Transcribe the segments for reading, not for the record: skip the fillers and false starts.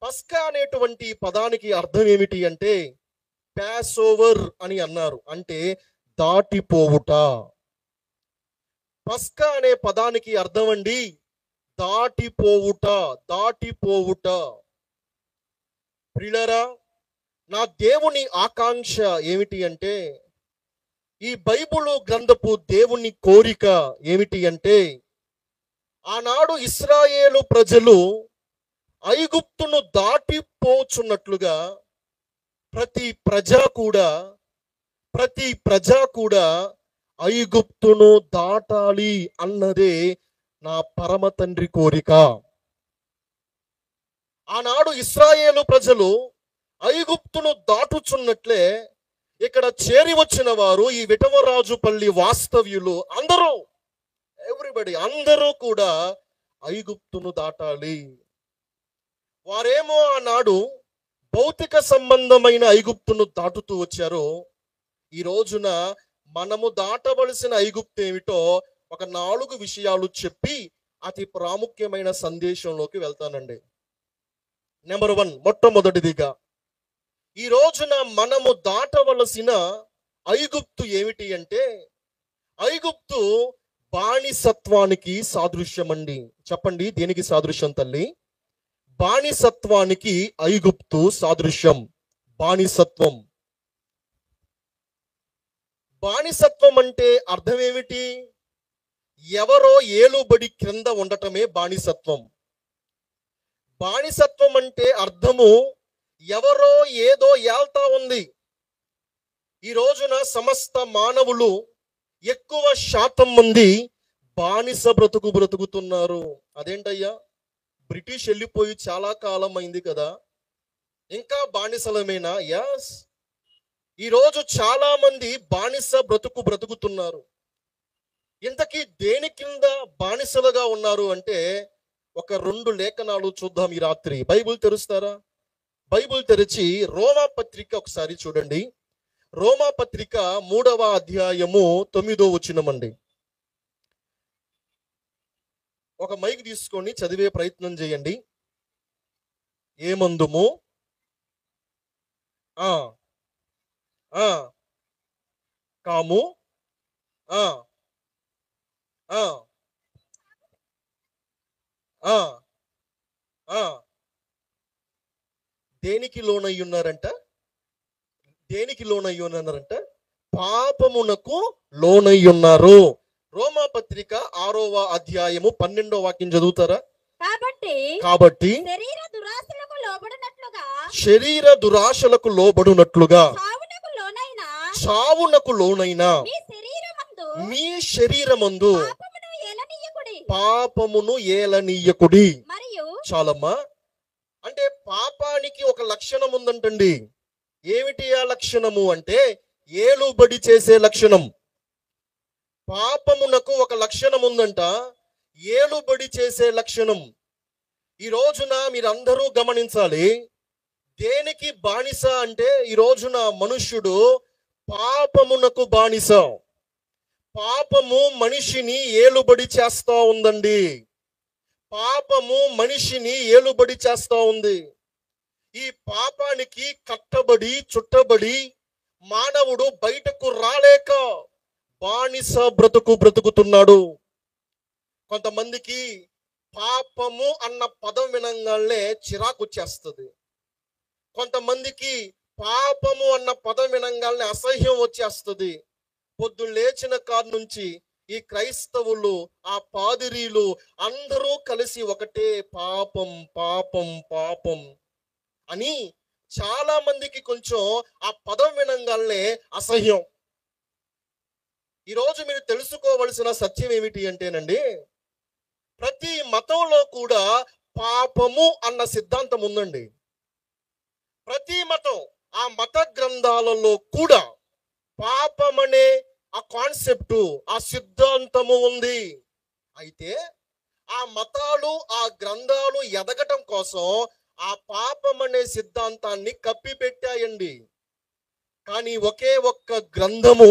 పస్కా అనేటువంటి పదానికి అర్థం ఏమిటి అంటే పాస్ ఓవర్ అని అన్నారు, అంటే దాటిపోవుట. పస్కా అనే పదానికి అర్థం అండి దాటిపోవుట, దాటిపోవుట. ప్రియులారా, నా దేవుని ఆకాంక్ష ఏమిటి అంటే, ఈ బైబిలు గ్రంథపు దేవుని కోరిక ఏమిటి అంటే, ఆనాడు ఇశ్రాయేలు ప్రజలు ఐగుప్తును దాటిపోచున్నట్లుగా ప్రతి ప్రజా కూడా ఐగుప్తును దాటాలి అన్నదే నా పరమ తండ్రి కోరిక. ఆనాడు ఇశ్రాయేలు ప్రజలు ఐగుప్తును దాటుచున్నట్లే ఇక్కడ చేరి వచ్చిన వారు, ఈ విటవరాజుపల్లి వాస్తవ్యులు అందరూ కూడా ఐగుప్తును దాటాలి. వారేమో ఆనాడు భౌతిక సంబంధమైన ఐగుప్తును దాటుతూ వచ్చారు. ఈ రోజున మనము దాటవలసిన ఐగుప్తు ఏమిటో ఒక 4 విషయాలు చెప్పి అతి ప్రాముఖ్యమైన సందేశంలోకి వెళ్తానండి. నెంబర్ 1, మొట్టమొదటిదిగా ఈ రోజున మనము దాటవలసిన ఐగుప్తు ఏమిటి అంటే, ఐగుప్తు బానిసత్వానికి సాదృశ్యం అండి. చెప్పండి, దేనికి సాదృశ్యం తల్లి? బానిసత్వానికి ఐగుప్తు సాదృశ్యం. బానిసత్వం. బానిసత్వం అంటే అర్థం ఏమిటి? ఎవరో ఏలుబడి క్రింద ఉండటమే బానిసత్వం. బానిసత్వం అంటే అర్థము ఎవరో ఏదో ఏల్తా ఉంది. ఈ రోజున సమస్త మానవులు ఎక్కువ శాతం మంది బానిస బ్రతుకుతున్నారు. అదేంటయ్యా, బ్రిటిష్ వెళ్ళిపోయి చాలా కాలం అయింది కదా, ఇంకా బానిసలమేనా? యాస్, ఈరోజు చాలా మంది బానిస బ్రతుకుతున్నారు. ఇంతకీ దేని కింద బానిసలుగా ఉన్నారు అంటే, ఒక 2 లేఖనాలు చూద్దాం ఈ రాత్రి. బైబిల్ తెరుస్తారా? బైబిల్ తెరిచి రోమా పత్రిక ఒకసారి చూడండి. రోమా పత్రిక 3వ అధ్యాయము 9వ వచనమండి. ఒక మైక్ తీసుకొని చదివే ప్రయత్నం చేయండి. ఏమందుము కాము దేనికి లోనయ్యున్నారంట? దేనికి లోనయ్యున్నారంట? పాపమునకు లోనయ్యున్నారు. రోమా పత్రిక 6వ అధ్యాయము 12వ వాక్యం చదువుతారా? కాబట్టి శరీర దురాశలకు లోబడునట్లుగా చావునకు లోనైన మీ శరీరమందు పాపమును ఏలనీయకుడి. చాలమ్మా. అంటే పాపానికి ఒక లక్షణం ఉందంటండి. ఏమిటి ఆ లక్షణము అంటే, ఏలుబడి చేసే లక్షణం. పాపమునకు ఒక లక్షణం ఉందంట, ఏలుబడి చేసే లక్షణం. ఈ రోజున మీరందరూ గమనించాలి, దేనికి బానిస అంటే ఈ రోజున మనుష్యుడు పాపమునకు బానిస. పాపము మనిషిని ఏలుబడి చేస్తా ఉందండి. పాపము మనిషిని ఏలుబడి చేస్తా ఉంది. ఈ పాపానికి కట్టబడి చుట్టబడి మానవుడు బయటకు రాలేక బానిస బ్రతుకుతున్నాడు. కొంతమందికి పాపము అన్న పదం వినంగానే చిరాకు వచ్చేస్తుంది. కొంతమందికి పాపము అన్న పదం వినంగానే అసహ్యం వచ్చేస్తుంది. పొద్దున్న లేచిన కాడి నుంచి ఈ క్రైస్తవులు, ఆ పాదిరీలు అందరూ కలిసి ఒకటే పాపం పాపం పాపం అని చాలా మందికి కొంచెం ఆ పదం వినంగానే అసహ్యం. ఈరోజు మీరు తెలుసుకోవలసిన సత్యం ఏమిటి అంటేనండి, ప్రతి మతంలో కూడా పాపము అన్న సిద్ధాంతం ఉందండి. ప్రతి మతం, ఆ మత గ్రంథాలలో కూడా పాపమనే ఆ కాన్సెప్టు, ఆ సిద్ధాంతము ఉంది. అయితే ఆ మతాలు, ఆ గ్రంథాలు ఎదగటం కోసం ఆ పాపం అనే సిద్ధాంతాన్ని కప్పిపెట్టాయండి. కానీ ఒకే ఒక్క గ్రంథము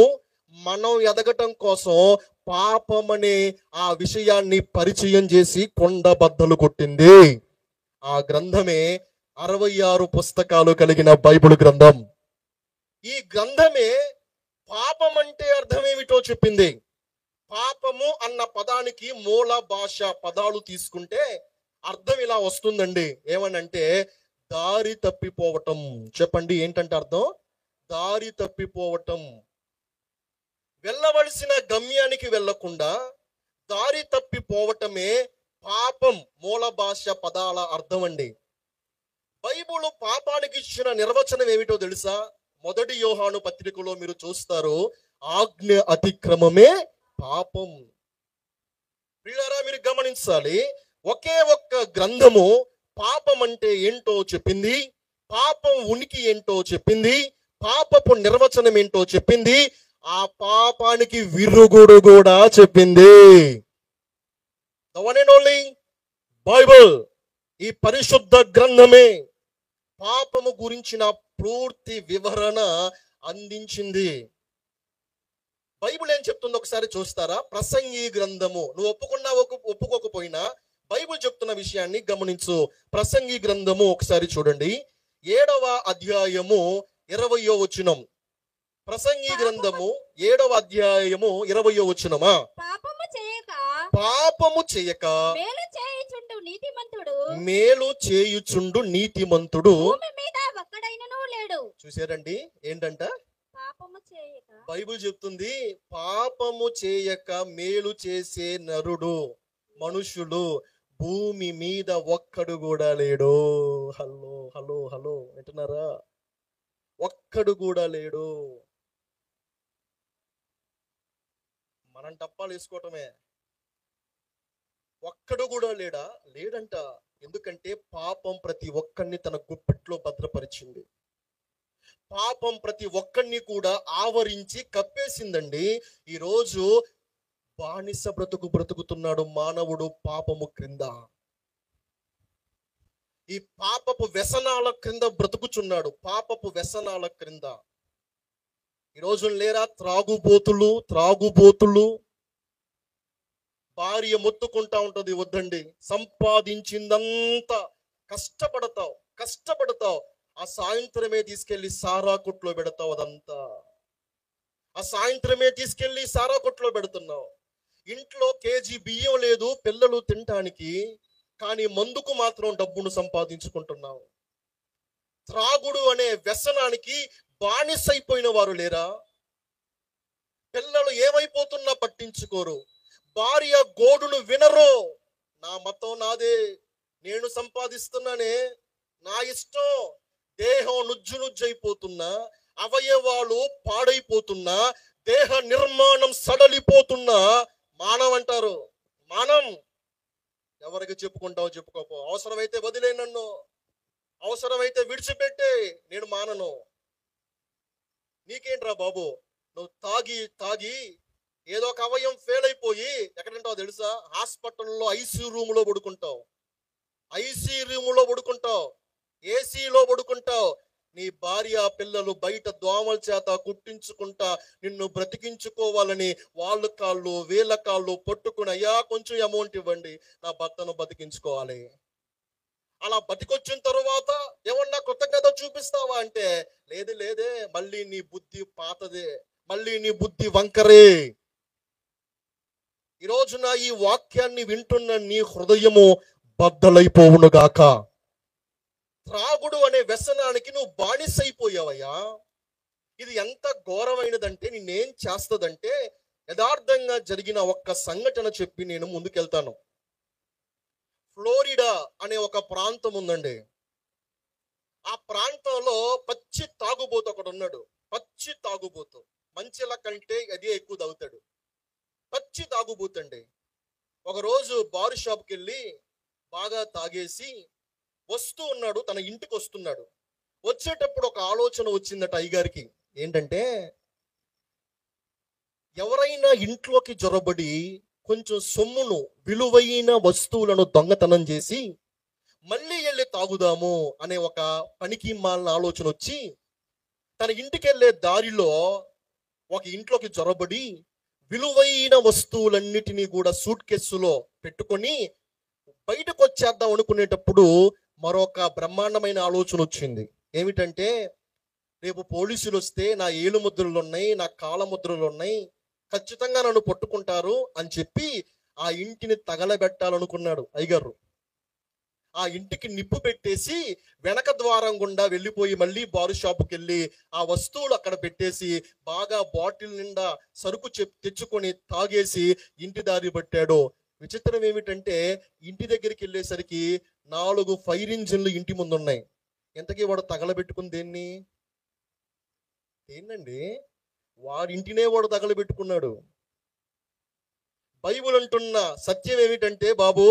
మనం ఎదగటం కోసం పాపం అనే ఆ విషయాన్ని పరిచయం చేసి కొండ బద్దలు కొట్టింది. ఆ గ్రంథమే 66 పుస్తకాలు కలిగిన బైబిల్ గ్రంథం. ఈ గ్రంథమే పాపం అంటే అర్థం ఏమిటో చెప్పింది. పాపము అన్న పదానికి మూల భాష పదాలు తీసుకుంటే అర్థం ఇలా వస్తుందండి. ఏమనంటే దారి తప్పిపోవటం. చెప్పండి, ఏంటంటే అర్థం? దారి తప్పిపోవటం. వెళ్ళవలసిన గమ్యానికి వెళ్ళకుండా దారి తప్పిపోవటమే పాపం మూల భాష పదాల అర్థం అండి. బైబిల్ పాపానికి ఇచ్చిన నిర్వచనం ఏమిటో తెలుసా? 1 యోహాను పత్రికలో మీరు చూస్తారు, ఆజ్ఞ అతిక్రమమే పాపం. ప్రియులారా, మీరు గమనించాలి, ఒకే ఒక్క గ్రంథము పాపం అంటే ఏంటో చెప్పింది, పాపం ఉనికి ఏంటో చెప్పింది, పాపపు నిర్వచనం ఏంటో చెప్పింది, ఆ పాపానికి విరుగుడు కూడా చెప్పింది. The one and only Bible, ఈ పరిశుద్ధ గ్రంథమే పాపము గురించిన పూర్తి వివరణ అందించింది. బైబిల్ ఏం చెప్తుందో ఒకసారి చూస్తారా? ప్రసంగి గ్రంథము, నువ్వు ఒప్పుకున్నా ఒప్పుకోకపోయినా బైబిల్ చెప్తున్న విషయాన్ని గమనించు. ప్రసంగి గ్రంథము ఒకసారి చూడండి, 7వ అధ్యాయము 20వ వచనం. ప్రసంగి గ్రంథము 7వ అధ్యాయము 20వ వచనమా? పాపము చేయక మేలు చేయుచుండు నీతిమంతుడు లేడు. చూసారండి, ఏంటంట? బైబిల్ చెప్తుంది, పాపము చేయక మేలు చేసే నరుడు, మనుషులు భూమి మీద ఒక్కడు కూడా లేడు. హలో హలో హలో, వింటున్నారా? ఒక్కడు కూడా లేడు. మనం టప్పాలు వేసుకోవటమే. ఒక్కడు కూడా లేడంట. ఎందుకంటే పాపం ప్రతి ఒక్కడిని తన గుప్పిట్లో భద్రపరిచింది. పాపం ప్రతి ఒక్కడిని కూడా ఆవరించి కప్పేసిందండి. ఈరోజు బానిస బ్రతుకుతున్నాడు మానవుడు పాపము క్రింద. ఈ పాపపు వ్యసనాల క్రింద బ్రతుకుచున్నాడు, పాపపు వ్యసనాల క్రింద. ఈరోజు లేరా త్రాగుబోతులు. భార్య మొత్తుకుంటా ఉంటది, వద్దండి, సంపాదించిందంతా కష్టపడతావు, ఆ సాయంత్రమే తీసుకెళ్లి సారా కొట్లో పెడతావు. అదంతా ఆ సాయంత్రమే తీసుకెళ్లి సారా కొట్లో పెడుతున్నావు. ఇంట్లో కేజీ బియ్యం లేదు పిల్లలు తినటానికి, కానీ మందుకు మాత్రం డబ్బును సంపాదించుకుంటున్నావు. త్రాగుడు అనే వ్యసనానికి బానిసైపోయిన వారు లేరా? పిల్లలు ఏమైపోతున్నా పట్టించుకోరు. భార్య గోడును వినరు. నా మతం నాదే, నేను సంపాదిస్తున్నానే, నా ఇష్టం. దేహం నుజ్జునుజ్జైపోతున్నా, అవయవాలు పాడైపోతున్నా, దేహ నిర్మాణం సడలిపోతున్నా మానవంటారు. మానం. ఎవరికి చెప్పుకుంటావు చెప్పుకోపో. అవసరమైతే వదిలే, నన్ను అవసరమైతే విడిచిపెట్టే, నేను మానను. నీకేంట్రా బాబు, నువ్వు తాగి ఏదో ఒక అవయం ఫెయిల్ అయిపోయి ఎక్కడంటావు తెలుసా? హాస్పిటల్లో ఐసీయూ రూములో పడుకుంటావు, ఏసీలో పడుకుంటావు. నీ భార్య పిల్లలు బయట దోమల చేత కుట్టించుకుంటా నిన్ను బ్రతికించుకోవాలని వాళ్ళ కాళ్ళు వీళ్ళ కాళ్ళు పట్టుకుని, అయ్యా కొంచెం అమౌంట్ ఇవ్వండి, నా భర్తను బతికించుకోవాలి. అలా బతికొచ్చిన తరువాత ఏమన్నా కృతజ్ఞత చూపిస్తావా అంటే, లేదే, మళ్ళీ నీ బుద్ధి పాతదే, మళ్ళీ నీ బుద్ధి వంకరే. ఈ రోజున ఈ వాక్యాన్ని వింటున్న నీ హృదయము బద్దలైపోవునుగాక. త్రాగుడు అనే వ్యసనానికి నువ్వు బానిసైపోయావయ్యా. ఇది ఎంత ఘోరమైనదంటే నిన్నేం చేస్తుందంటే, యథార్థంగా జరిగిన ఒక్క సంఘటన చెప్పి నేను ముందుకెళ్తాను. ఫ్లోరిడా అనే ఒక ప్రాంతం ఉందండి. ఆ ప్రాంతంలో పచ్చి తాగుబోతు ఒకడు ఉన్నాడు. పచ్చి తాగుబోతు, మంచిల కంటే అదే ఎక్కువ తాగుతాడు. పచ్చి తాగుబోతండి. ఒకరోజు బారు షాప్కి వెళ్ళి బాగా తాగేసి వస్తూ ఉన్నాడు, తన ఇంటికి వస్తున్నాడు. వచ్చేటప్పుడు ఒక ఆలోచన వచ్చిందట అయ్యగారికి. ఏంటంటే, ఎవరైనా ఇంట్లోకి జొరబడి కొంచెం సొమ్మును, విలువైన వస్తువులను దొంగతనం చేసి మళ్ళీ వెళ్ళి తాగుదాము అనే ఒక పనికి మాలిన ఆలోచన వచ్చి, తన ఇంటికి వెళ్ళే దారిలో ఒక ఇంట్లోకి జొరబడి విలువైన వస్తువులన్నిటినీ కూడా సూట్ కేసులో పెట్టుకొని బయటకు వచ్చేద్దాం అనుకునేటప్పుడు మరొక బ్రహ్మాండమైన ఆలోచన వచ్చింది. ఏమిటంటే, రేపు పోలీసులు వస్తే నా ఏలు ముద్రలు ఉన్నాయి, నా కాళ్ళ ముద్రలు ఉన్నాయి, ఖచ్చితంగా నన్ను పట్టుకుంటారు అని చెప్పి ఆ ఇంటిని తగలబెట్టాలనుకున్నాడు అయ్యగారు. ఆ ఇంటికి నిప్పు పెట్టేసి వెనక ద్వారం గుండా వెళ్ళిపోయి మళ్ళీ బారు షాపుకి వెళ్ళి ఆ వస్తువులు అక్కడ పెట్టేసి బాగా బాటిల్ నిండా సరుకు తెచ్చుకొని తాగేసి ఇంటి దారి పట్టాడు. విచిత్రం ఏమిటంటే, ఇంటి దగ్గరికి వెళ్ళేసరికి 4 ఫైర్ ఇంజిన్లు ఇంటి ముందు ఉన్నాయి. ఎంతకీ వాడు తగలబెట్టుకుని దేన్నండి? వాడి ఇంటినే వాడు తగలబెట్టుకున్నాడు. బైబిల్ అంటున్న సత్యం ఏమిటంటే, బాబు,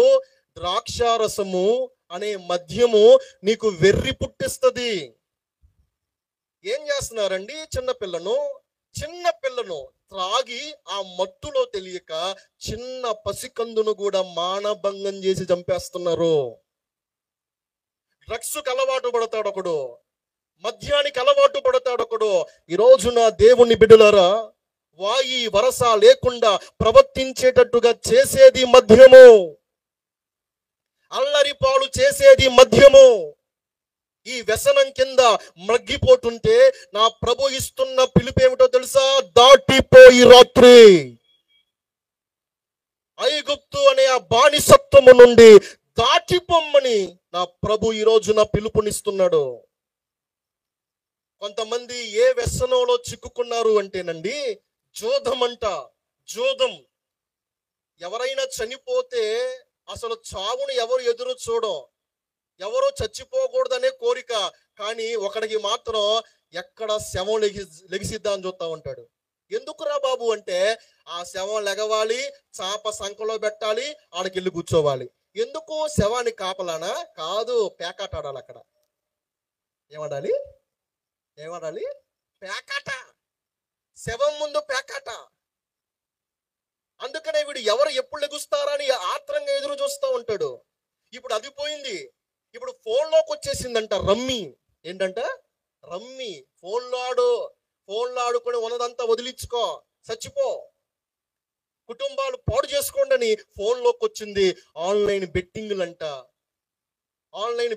ద్రాక్షారసము అనే మద్యము నీకు వెర్రి పుట్టిస్తుంది. ఏం చేస్తున్నారండి? చిన్న పిల్లను త్రాగి ఆ మత్తులో తెలియక చిన్న పసికందును కూడా మానభంగం చేసి చంపేస్తున్నారు. డ్రగ్స్కి అలవాటు పడతాడు ఒకడు, మద్యానికి అలవాటు పడతాడు ఒకడు. ఈ రోజున దేవుని బిడ్డలారా, వాయి వరస లేకుండా ప్రవర్తించేటట్టుగా చేసేది మద్యము, అల్లరి పాలు చేసేది మద్యము. ఈ వ్యసనం కింద మగ్గిపోతుంటే నా ప్రభు ఇస్తున్న పిలుపేమిటో తెలుసా? దాటిపోయి రాత్రి ఐగుప్తు అనే ఆ బానిసత్వము నుండి దాటిపోమ్మని నా ప్రభు ఈ రోజున పిలుపునిస్తున్నాడు. కొంతమంది ఏ వ్యసనంలో చిక్కుకున్నారు అంటేనండి, జోదం. ఎవరైనా చనిపోతే అసలు చావును ఎవరు ఎదురు చూడం, ఎవరో చచ్చిపోకూడదనే కోరిక. కానీ ఒకడికి మాత్రం ఎక్కడ శవం లెగిసిద్దా అని చూస్తా ఉంటాడు. ఎందుకురా బాబు అంటే, ఆ శవం లెగవాలి, చాప సంకలో పెట్టాలి, ఆడికెళ్ళి కూర్చోవాలి. ఎందుకు? శవాన్ని కాపలానా? కాదు, పేకాట ఆడాలి అక్కడ. ఏమడాలి? పేకాట. శవం ముందు పేకాట. అందుకనే వీడు ఎవరు ఎప్పుడు లెగుస్తారని ఆత్రంగా ఎదురు చూస్తూ ఉంటాడు. ఇప్పుడు అది పోయింది. ఇప్పుడు ఫోన్లోకి వచ్చేసిందంట రమ్మీ. ఏంటంట? రమ్మీ. ఫోన్లో ఆడుకొని ఉన్నదంతా వదిలించుకో, చచ్చిపో, కుటుంబాలు పాడు చేసుకోండి అని ఫోన్లోకి వచ్చింది. ఆన్లైన్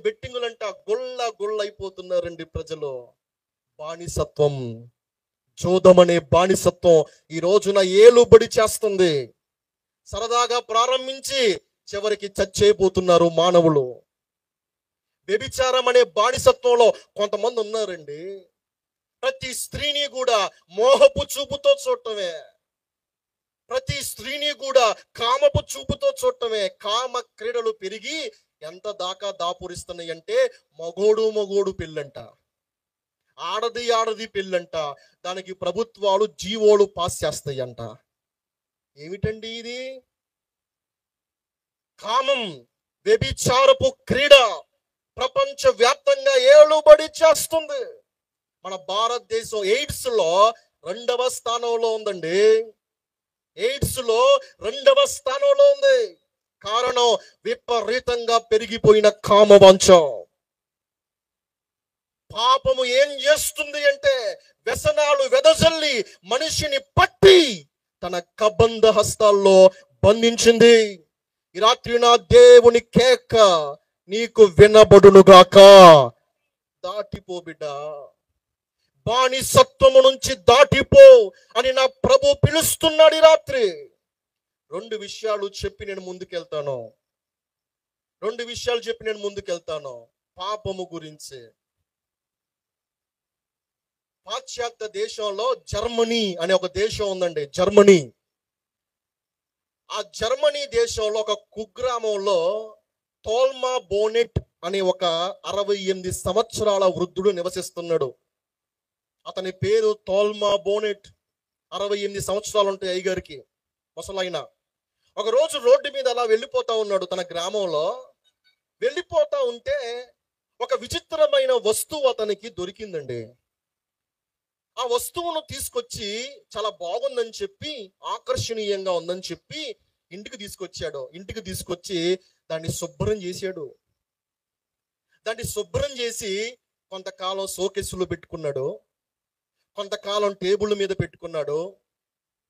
బెట్టింగులంట గుళ్ళ అయిపోతున్నారండి ప్రజలు. బానిసత్వం, జోదం అనే బానిసత్వం ఈ రోజున ఏలుబడి చేస్తుంది. సరదాగా ప్రారంభించి చివరికి చచ్చేపోతున్నారు మానవులు. వ్యభిచారం అనే బానిసత్వంలో కొంతమంది ఉన్నారండి. ప్రతి స్త్రీని కూడా మోహపు చూపుతో చూడటమే, ప్రతి స్త్రీని కూడా కామపు చూపుతో చూడటమే. కామ క్రీడలు పెరిగి ఎంత దాకా దాపురిస్తున్నాయి అంటే, మగోడు పెళ్ళంట, ఆడది పెళ్ళంట. దానికి ప్రభుత్వాలు జీవోలు పాస్ చేస్తాయంట. ఏమిటండి ఇది? కామం, వ్యభిచారపు క్రీడ ప్రపంచ వ్యాప్తంగా ఏలుబడి చేస్తుంది. మన భారతదేశం ఎయిడ్స్ లో 2వ స్థానంలో ఉందండి. ఎయిడ్స్ లో 2వ స్థానంలో ఉంది. కారణం విపరీతంగా పెరిగిపోయిన కామవాంఛ. పాపము ఏం చేస్తుంది అంటే, వ్యసనాలు వెదజల్లి మనిషిని పట్టి తన కబంధ హస్తాల్లో బంధించింది. ఈ రాత్రి నా దేవుని కేక నీకు వినబడునుగాక. దాటిపో బిడ్డ, బానిసత్వము నుంచి దాటిపో అని నా ప్రభు పిలుస్తున్నాడు ఈ రాత్రి. 2 విషయాలు చెప్పి నేను ముందుకెళ్తాను. పాపము గురించి. పాశ్చాత్య దేశంలో జర్మనీ అనే ఒక దేశం ఉందండి. జర్మనీ. ఆ జర్మనీ దేశంలో ఒక కుగ్రామంలో తోల్మా బోనెట్ అనే ఒక 68 సంవత్సరాల వృద్ధుడు నివసిస్తున్నాడు. అతని పేరు తోల్మా బోనెట్. 68 సంవత్సరాలు ఉంటాయి అయ్యగారికి, ముసలైన. ఒక రోజు రోడ్డు మీద అలా వెళ్ళిపోతా ఉన్నాడు తన గ్రామంలో. వెళ్ళిపోతా ఉంటే ఒక విచిత్రమైన వస్తువు అతనికి దొరికిందండి. ఆ వస్తువును తీసుకొచ్చి చాలా బాగుందని చెప్పి, ఆకర్షణీయంగా ఉందని చెప్పి ఇంటికి తీసుకొచ్చాడు. ఇంటికి తీసుకొచ్చి దాన్ని శుభ్రం చేశాడు. దాన్ని శుభ్రం చేసి కొంతకాలం షోకేసులో పెట్టుకున్నాడు, కొంతకాలం టేబుల్ మీద పెట్టుకున్నాడు.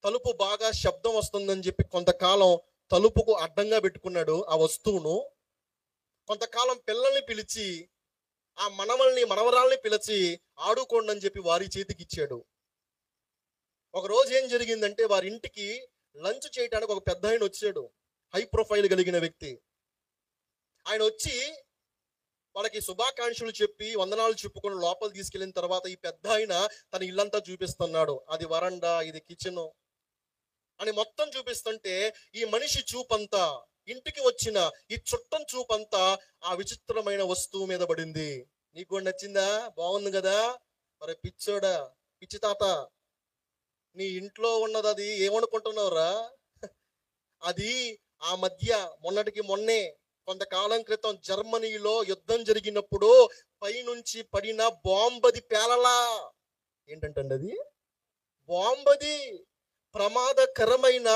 తలుపు బాగా శబ్దం వస్తుందని చెప్పి కొంతకాలం తలుపుకు అడ్డంగా పెట్టుకున్నాడు ఆ వస్తువును. కొంతకాలం పిల్లల్ని పిలిచి ఆ మనవల్ని మనవరాల్ని పిలిచి ఆడుకోండి అని చెప్పి వారి చేతికి ఇచ్చాడు. ఒక రోజు ఏం జరిగిందంటే వారి ఇంటికి లంచ్ చేయడానికి ఒక పెద్ద ఆయన వచ్చాడు. హై ప్రొఫైల్ కలిగిన వ్యక్తి. ఆయన వచ్చి వాళ్ళకి శుభాకాంక్షలు చెప్పి వందనాలు చెప్పుకొని లోపల తీసుకెళ్ళిన తర్వాత ఈ పెద్ద ఆయన తన ఇల్లంతా చూపిస్తున్నాడు. అది వరండా, ఇది కిచెన్ అని మొత్తం చూపిస్తుంటే ఈ మనిషి చూపంతా, ఇంటికి వచ్చిన ఈ చుట్టం చూపంతా ఆ విచిత్రమైన వస్తువు మీద పడింది. నీకు కూడా నచ్చిందా? బాగుంది కదా? మరి పిచ్చోడా, పిచ్చి తాత, నీ ఇంట్లో ఉన్నది అది ఏమనుకుంటున్నావురా? అది ఆ మధ్య మొన్నటికి మొన్నే కొంతకాలం క్రితం జర్మనీలో యుద్ధం జరిగినప్పుడు పైనుంచి పడిన బాంబది పేలలా. ఏంటంటే అది బాంబది, ప్రమాదకరమైన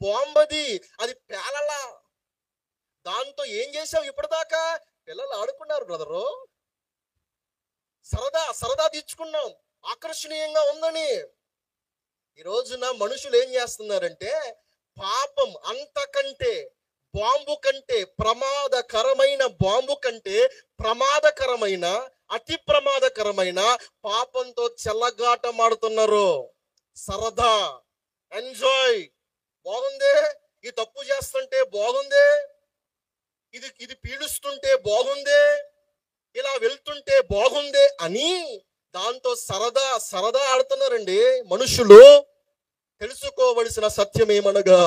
బాంబది, అది పేలలా. దాంతో ఏం చేసావు ఇప్పటిదాకా? పిల్లలు ఆడుకున్నారు బ్రదరు, సరదా తీర్చుకున్నాం, ఆకర్షణీయంగా ఉందని. ఈ రోజున మనుషులు ఏం చేస్తున్నారంటే పాపం అంతకంటే, బాంబు కంటే ప్రమాదకరమైన, బాంబు కంటే ప్రమాదకరమైన, అతి ప్రమాదకరమైన పాపంతో చెల్లగాటమాడుతున్నారు. సరదా, ఎంజాయ్, బాగుందే, ఈ తప్పు చేస్తుంటే బాగుందే, ఇది పీడుస్తుంటే బాగుందే, ఇలా వెళ్తుంటే బాగుందే అని దాంతో సరదా ఆడుతున్నారండి మనుషులు. తెలుసుకోవలసిన సత్యం ఏమనగా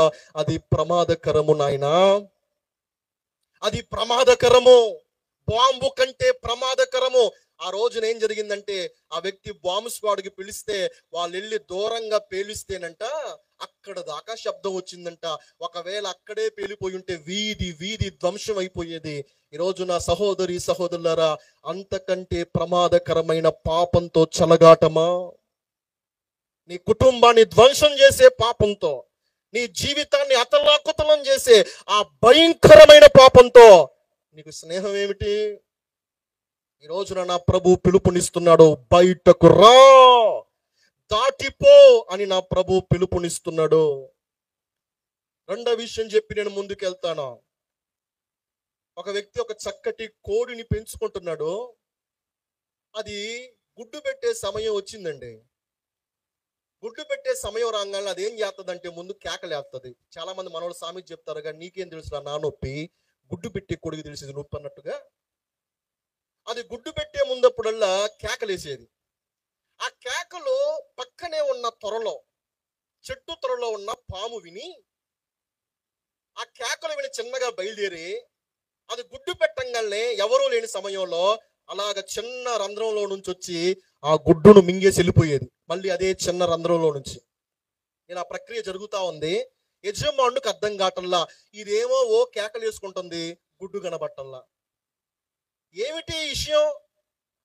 అది ప్రమాదకరము నాయనా, అది ప్రమాదకరము, బాంబు కంటే ప్రమాదకరము. ఆ రోజున ఏం జరిగిందంటే ఆ వ్యక్తి బాంబు స్క్వాడ్కి పిలిస్తే వాళ్ళు వెళ్ళి దూరంగా పేలిస్తేనంట అక్కడ దాకా శబ్దం వచ్చిందంట. ఒకవేళ అక్కడే పేలిపోయి ఉంటే వీధి ధ్వంసం అయిపోయేది. ఈరోజు నా సహోదరి సహోదరులారా, అంతకంటే ప్రమాదకరమైన పాపంతో చెలగాటమా, నీ కుటుంబాన్ని ధ్వంసం చేసే పాపంతో, నీ జీవితాన్ని అతలాకుతలం చేసే ఆ భయంకరమైన పాపంతో నీకు స్నేహం ఏమిటి? ఈ రోజున నా ప్రభు పిలుపునిస్తున్నాడు, బయటకు రా, దాటిపో అని నా ప్రభు పిలుపునిస్తున్నాడు. రెండో విషయం చెప్పి నేను ముందుకెళ్తాను. ఒక వ్యక్తి ఒక చక్కటి కోడిని పెంచుకుంటున్నాడు. అది గుడ్డు పెట్టే సమయం వచ్చిందండి. గుడ్డు పెట్టే సమయం రాగానే అదేం చేస్తుందంటే ముందు కేకలేస్తుంది. చాలా మంది మనోళ్ళు సామెత చెప్తారు, కానీ నీకేం తెలుసు నా నొప్పి, గుడ్డు పెట్టే కొడుకు తెలిసేది నొప్పి అన్నట్టుగా. అది గుడ్డు పెట్టే ముందప్పుడల్లా కేకలేసేది. ఆ కేకలు పక్కనే ఉన్న చెట్టు త్వరలో ఉన్న పాము విని ఆ కేకలు విని చిన్నగా బయలుదేరి అది గుడ్డు పెట్టంగానే ఎవరూ లేని సమయంలో అలాగ చిన్న రంధ్రంలో నుంచి వచ్చి ఆ గుడ్డును మింగేసి వెళ్ళిపోయేది. మళ్ళీ అదే చిన్న రంధ్రంలో నుంచి ఇలా ప్రక్రియ జరుగుతూ ఉంది. యజమానుడికి అర్థం కావటంలా, ఇదేమో ఓ కేకలు వేసుకుంటుంది, గుడ్డు కనబట్టంలా, ఏమిటి విషయం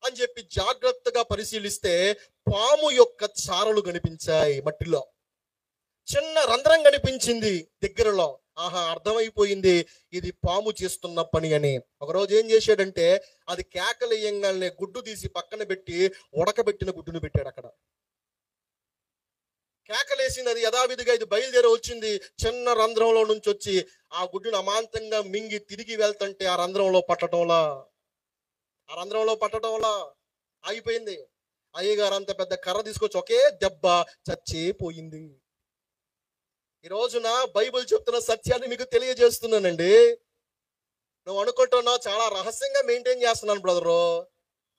అని చెప్పి జాగ్రత్తగా పరిశీలిస్తే పాము యొక్క చారలు కనిపించాయి. మట్టిలో చిన్న రంధ్రం కనిపించింది దగ్గరలో. ఆహా, అర్థమైపోయింది ఇది పాము చేస్తున్న పని అని. ఒకరోజు ఏం చేశాడంటే అది కేకలేయంగానే గుడ్డు తీసి పక్కన పెట్టి ఉడకబెట్టిన గుడ్డును పెట్టాడు అక్కడ. కేకలేసింది, అది యథావిధిగా ఇది బయలుదేరి వచ్చింది. చిన్న రంధ్రంలో నుంచి వచ్చి ఆ గుడ్డును అమాంతంగా మింగి తిరిగి వెళ్తుంటే ఆ రంధ్రంలో పట్టడంలా ఆగిపోయింది. అయ్యగారు అంత పెద్ద కర్ర తీసుకొచ్చి ఒకే దెబ్బ చచ్చిపోయింది. ఈ రోజున బైబిల్ చెప్తున్న సత్యాన్ని మీకు తెలియజేస్తున్నానండి. నువ్వు అనుకుంటున్నావు చాలా రహస్యంగా మెయింటైన్ చేస్తున్నాను బ్రదరు.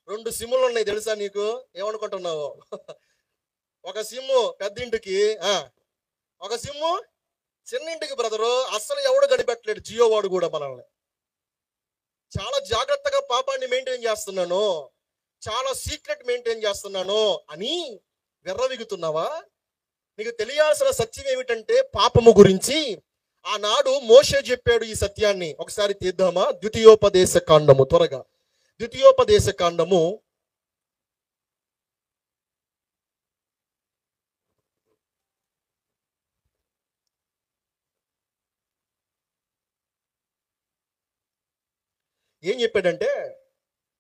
2 సిమ్ములు ఉన్నాయి తెలుసా నీకు? ఏమనుకుంటున్నావు? ఒక సిమ్ము పెద్దింటికి, ఒక సిమ్ము చిన్నింటికి బ్రదరు. అస్సలు ఎవడు గడిపెట్టలేడు, జియో వాడు కూడా మనల్ని. చాలా జాగ్రత్తగా పాపాన్ని మెయింటైన్ చేస్తున్నాను, చాలా సీక్రెట్ మెయింటైన్ చేస్తున్నాను అని విర్రవిగుతున్నావా? నీకు తెలియాల్సిన సత్యం ఏమిటంటే పాపము గురించి ఆనాడు మోషే చెప్పాడు ఈ సత్యాన్ని. ఒకసారి తీద్దామా? ద్వితీయోపదేశ కాండము, త్వరగా ద్వితీయోపదేశ కాండము 'ఏం చెప్పాడంటే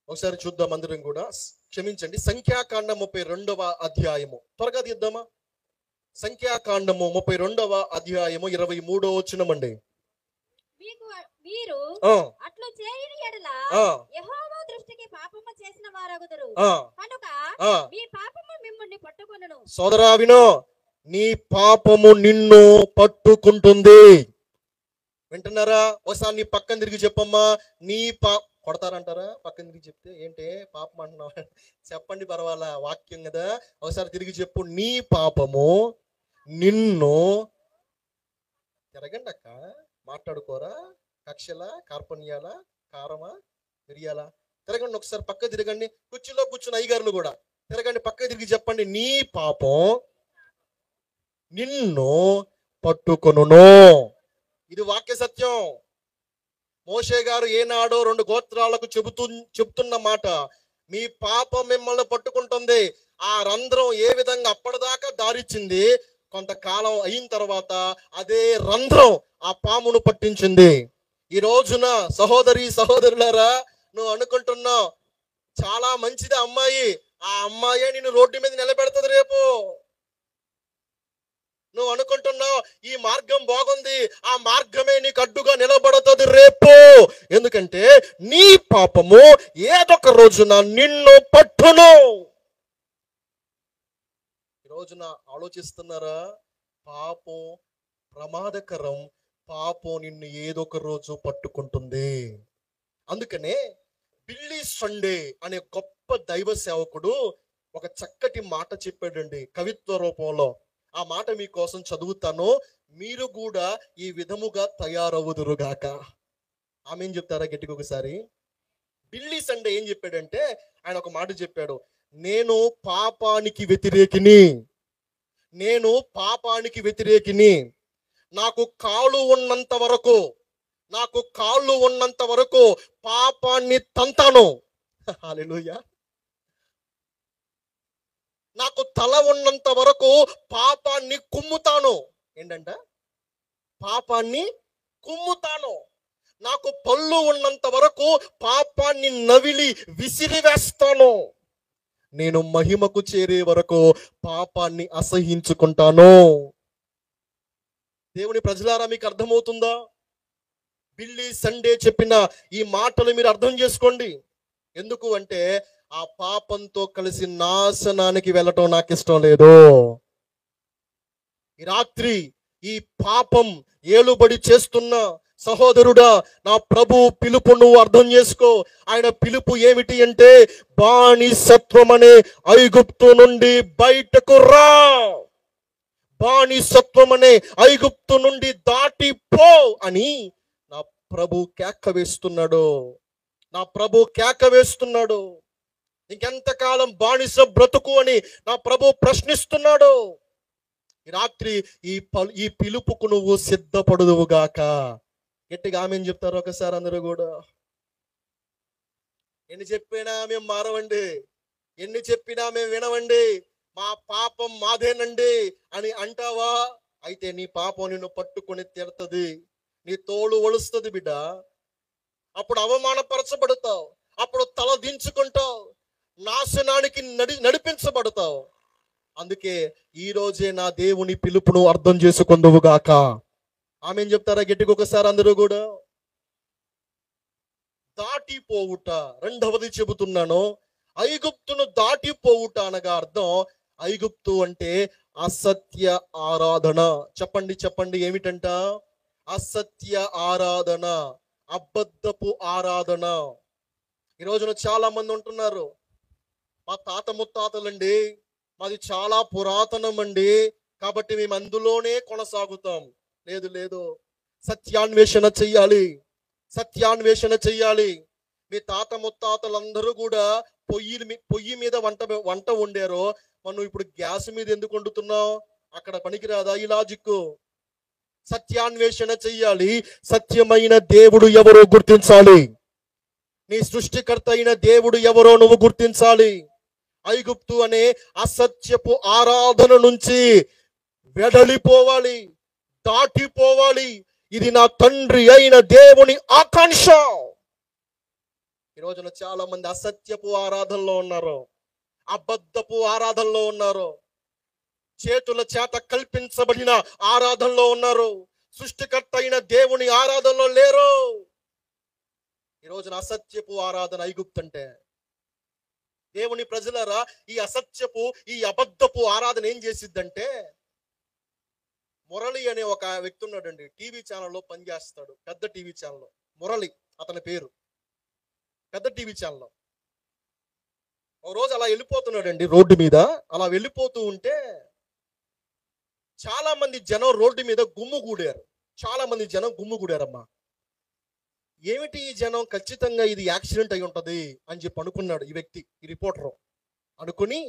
ఒకసారి చూద్దాం అందరం కూడా. క్షమించండి, సంఖ్యాకాండం 32వ అధ్యాయము, త్వరగా తీద్దామా? సంఖ్యాకాండము 32వ అధ్యాయము 23వ వచనం అండి. మీరు ఆ, అట్లు చేయని ఎడల ఆ, యెహోవా దృష్టికి పాపము చేసిన వారగుదురు. ఆ, కనుక ఆ. మీ పాపము మిమ్ముని పట్టుకొనును. సోదరా వినో, నీ పాపము నిన్ను పట్టుకుంటుంది. వింటున్నారా? ఒకసారి నీ పక్కన తిరిగి చెప్పమ్మా. నీ కొడతారంటారా? పక్కన తిరిగి చెప్తే ఏంటే పాపం అంటున్నావు? చెప్పండి, పర్వాలా, వాక్యం కదా. ఒకసారి తిరిగి చెప్పు. నీ పాపము నిన్ను. తిరగండి అక్క, మాట్లాడుకోరా. కక్షలా, కార్పణ్యాలా, కారమా, మిరియాలా? తిరగండి ఒకసారి, పక్క తిరగండి. కుర్చీలో కూర్చున్న అయ్యగారులు కూడా తిరగండి, పక్క తిరిగి చెప్పండి. నీ పాపం నిన్ను పట్టుకొనును. ఇది వాక్య సత్యం. మోషే గారు ఏనాడో 2 గోత్రాలకు చెబుతున్న మాట. మీ పాపం మిమ్మల్ని పట్టుకుంటుంది. ఆ రంధ్రం ఏ విధంగా అప్పటిదాకా దారిచ్చింది, కొంతకాలం అయిన తర్వాత అదే రంధ్రం ఆ పామును పట్టించింది. ఈ రోజున సహోదరి సహోదరులారా, నువ్వు అనుకుంటున్నావు చాలా మంచిది అమ్మాయి, ఆ అమ్మాయే నిన్ను రోడ్డు మీద నిలబెడుతుంది రేపు. నువ్వు అనుకుంటున్నావు ఈ మార్గం బాగుంది, ఆ మార్గమే నీకు అడ్డుగా నిలబడుతుంది రేపు. ఎందుకంటే నీ పాపము ఏదొక రోజున నిన్ను పట్టును. ఈ రోజున ఆలోచిస్తున్నారా? పాపం ప్రమాదకరం. పాపం నిన్ను ఏదొక రోజు పట్టుకుంటుంది. అందుకనే బిల్లీ సండే అనే గొప్ప దైవ సేవకుడు ఒక చక్కటి మాట చెప్పాడండి, కవిత్వ రూపంలో. ఆ మాట మీకోసం చదువుతాను, మీరు కూడా ఈ విధముగా తయారవుదురుగాక. ఆమె చెప్తారా గట్టిగా ఒకసారి? బిల్లీ సండే ఏం చెప్పాడంటే, ఆయన ఒక మాట చెప్పాడు. నేను పాపానికి వ్యతిరేకిని, నేను పాపానికి వ్యతిరేకిని. నాకు కాళ్ళు ఉన్నంత వరకు, నాకు కాళ్ళు ఉన్నంత వరకు పాపాన్ని తంతాను. హల్లెలూయా. నాకు తల ఉన్నంత వరకు పాపాన్ని కుమ్ముతాను. ఏంటంట? పాపాన్ని కుమ్ముతాను. నాకు పళ్ళు ఉన్నంత వరకు పాపాన్ని నవిలి విసిరివేస్తాను. నేను మహిమకు చేరే వరకు పాపాన్ని అసహించుకుంటాను. దేవుని ప్రజలారా, మీకు అర్థమవుతుందా? బిల్లీ సండే చెప్పిన ఈ మాటలు మీరు అర్థం చేసుకోండి. ఎందుకు అంటే, ఆ పాపంతో కలిసి నాశనానికి వెళ్ళటం నాకు ఇష్టం లేదు. ఈ రాత్రి ఈ పాపం ఏలుబడి చేస్తున్న సహోదరుడా, నా ప్రభు పిలుపు నువ్వు అర్థం చేసుకో. ఆయన పిలుపు ఏమిటి అంటే, బానిసత్వం అనే ఐగుప్తు నుండి బయటకు రా. బానిసత్వం అనే ఐగుప్తు నుండి దాటిపో అని నా ప్రభు కేక వేస్తున్నాడు. నా ప్రభు కేక వేస్తున్నాడు. ఇంకెంతకాలం బానిస బ్రతుకు అని నా ప్రభు ప్రశ్నిస్తున్నాడు. ఈ రాత్రి ఈ పిలుపుకు నువ్వు సిద్ధపడుదువుగాక. గట్టిగా ఆమెను చెప్తారు ఒకసారి అందరూ కూడా. ఎన్ని చెప్పినా మేము మారవండి, ఎన్ని చెప్పినా మేము వినవండి, మా పాపం మాదేనండి అని అంటావా? అయితే నీ పాపం నిన్ను పట్టుకొని తిడుతుంది, నీ తోలు ఒలుస్తుంది బిడ్డ. అప్పుడు అవమానపరచబడతావు, అప్పుడు తల దించుకుంటావు, నాశనానికి నడిపించబడతావు. అందుకే ఈ రోజే నా దేవుని పిలుపును అర్థం చేసుకుందువుగాక. ఆమెం చెప్తారా గట్టిగా ఒకసారి అందరూ కూడా? దాటిపోవుట, రెండవది చెబుతున్నాను. ఐగుప్తును దాటిపోవుట అనగా అర్థం, ఐగుప్తు అంటే అసత్య ఆరాధన. చెప్పండి చెప్పండి, ఏమిటంట? అసత్య ఆరాధన, అబద్ధపు ఆరాధన. ఈ రోజున చాలా మంది ఉంటున్నారు, మా తాత ముత్తాతలండి, మాది చాలా పురాతనం అండి, కాబట్టి మేము అందులోనే కొనసాగుతాం. లేదు లేదు, సత్యాన్వేషణ చెయ్యాలి, సత్యాన్వేషణ చెయ్యాలి. మీ తాత ముత్తాతలందరూ కూడా పొయ్యి మీద వంట వండారో, మనం ఇప్పుడు గ్యాస్ మీద ఎందుకు వండుతున్నావు? అక్కడ పనికిరాదా ఈ లాజిక్? సత్యాన్వేషణ చెయ్యాలి. సత్యమైన దేవుడు ఎవరో గుర్తించాలి. నీ సృష్టికర్త అయిన దేవుడు ఎవరో నువ్వు గుర్తించాలి. ఐగుప్తు అనే అసత్యపు ఆరాధన నుంచి వెడలిపోవాలి, దాటిపోవాలి. ఇది నా తండ్రి అయిన దేవుని ఆకాంక్ష. ఈ రోజున చాలా మంది అసత్యపు ఆరాధనలో ఉన్నారు, అబద్ధపు ఆరాధనలో ఉన్నారు, చేతుల చేత కల్పించబడిన ఆరాధనలో ఉన్నారు. సృష్టికర్త అయిన దేవుని ఆరాధనలో లేరు. ఈ రోజున అసత్యపు ఆరాధన ఐగుప్తు అంటే. దేవుని ప్రజలారా, ఈ అసత్యపు ఈ అబద్ధపు ఆరాధన ఏం చేసిద్దంటే, మురళి అనే ఒక వ్యక్తి ఉన్నాడండి, టీవీ ఛానల్లో పనిచేస్తాడు, పెద్ద టీవీ ఛానల్లో. మురళి అతని పేరు, పెద్ద టీవీ ఛానల్లో. ఒక రోజు అలా వెళ్ళిపోతున్నాడండి రోడ్డు మీద. అలా వెళ్ళిపోతూ ఉంటే చాలా మంది జనం రోడ్డు మీద గుమ్ముగూడారు. చాలా మంది జనం గుమ్ముగూడారమ్మా. ఏమిటి ఈ జనం, ఖచ్చితంగా ఇది యాక్సిడెంట్ అయి ఉంటది అని చెప్పి అనుకున్నాడు ఈ వ్యక్తి, ఈ రిపోర్టర్. అనుకుని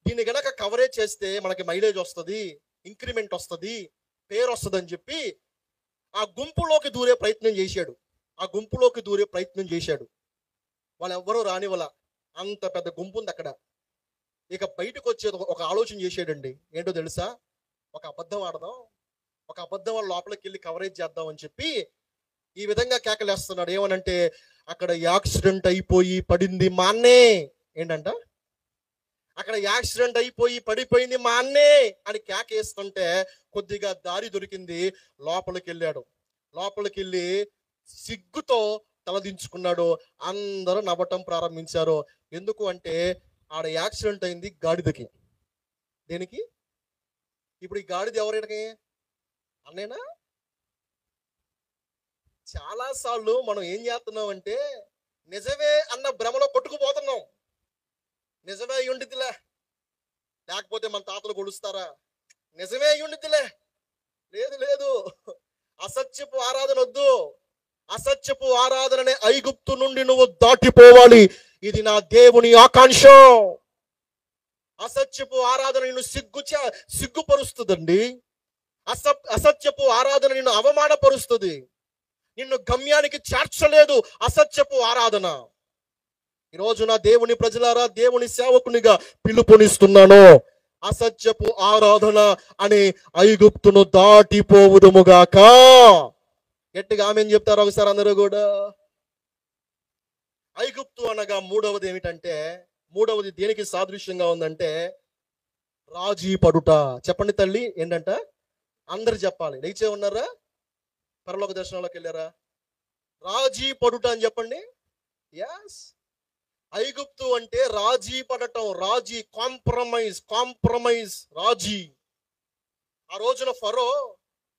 దీన్ని గనక కవరేజ్ చేస్తే మనకి మైలేజ్ వస్తుంది, ఇంక్రిమెంట్ వస్తుంది, పేరు వస్తుంది అని చెప్పి ఆ గుంపులోకి దూరే ప్రయత్నం చేశాడు. ఆ గుంపులోకి దూరే ప్రయత్నం చేశాడు. వాళ్ళు ఎవ్వరూ రానివల, అంత పెద్ద గుంపు ఉంది అక్కడ. ఇక బయటకు వచ్చేది ఒక ఆలోచన చేశాడండి. ఏంటో తెలుసా, ఒక అబద్ధం ఆడదాం, ఒక అబద్ధం వాళ్ళ లోపలికి వెళ్ళి కవరేజ్ చేద్దాం అని చెప్పి ఈ విధంగా కేకలేస్తున్నాడు. ఏమనంటే, అక్కడ యాక్సిడెంట్ అయిపోయి పడింది మా అన్నే. ఏంటంట, అక్కడ యాక్సిడెంట్ అయిపోయి పడిపోయింది మా అన్నే అని కేకేస్తుంటే కొద్దిగా దారి దొరికింది. లోపలికి వెళ్ళాడు. లోపలికి వెళ్ళి సిగ్గుతో తలదించుకున్నాడు. అందరూ నవ్వటం ప్రారంభించారు. ఎందుకు అంటే, ఆడ యాక్సిడెంట్ అయింది గాడిదకి. దేనికి? ఇప్పుడు ఈ గాడిద ఎవరికి? అన్నేనా? చాలా సార్లు మనం ఏం చేస్తున్నాం అంటే, నిజమే అన్న భ్రమలో కొట్టుకుపోతున్నాం. నిజమే అయి ఉండిద్దిలే, లేకపోతే మన తాతలు కొడుస్తారా, నిజమే అయి ఉండిద్దిలే. లేదు లేదు, అసత్యపు ఆరాధన వద్దు. అసత్యపు ఆరాధననే ఐగుప్తు నుండి నువ్వు దాటిపోవాలి. ఇది నా దేవుని ఆకాంక్ష. అసత్యపు ఆరాధన నిన్ను సిగ్గుపరుస్తుందండి. అసత్యపు ఆరాధన నిన్ను అవమానపరుస్తుంది. నిన్ను గమ్యానికి చేర్చలేదు అసత్యపు ఆరాధన. ఈరోజు నా దేవుని ప్రజలారా, దేవుని సేవకునిగా పిలుపునిస్తున్నాను. అసత్యపు ఆరాధన అనే ఐగుప్తును దాటిపోవుదుముగాక. గట్టిగా ఆమేన్ చెప్తారు ఒకసారి అందరూ కూడా. ఐగుప్తు అనగా మూడవది ఏమిటంటే, మూడవది దేనికి సాదృశ్యంగా ఉందంటే, రాజీ పడుట. చెప్పండి తల్లి, ఏంటంట? అందరు చెప్పాలి. లేచే ఉన్నారా? పరలోక దర్శనంలోకి వెళ్ళారా? రాజీ పడుట అని చెప్పండి. ఎస్, ఐగుప్తు అంటే రాజీ పడటం. రాజీ, కాంప్రమైజ్, రాజీ. ఆ రోజున ఫరో,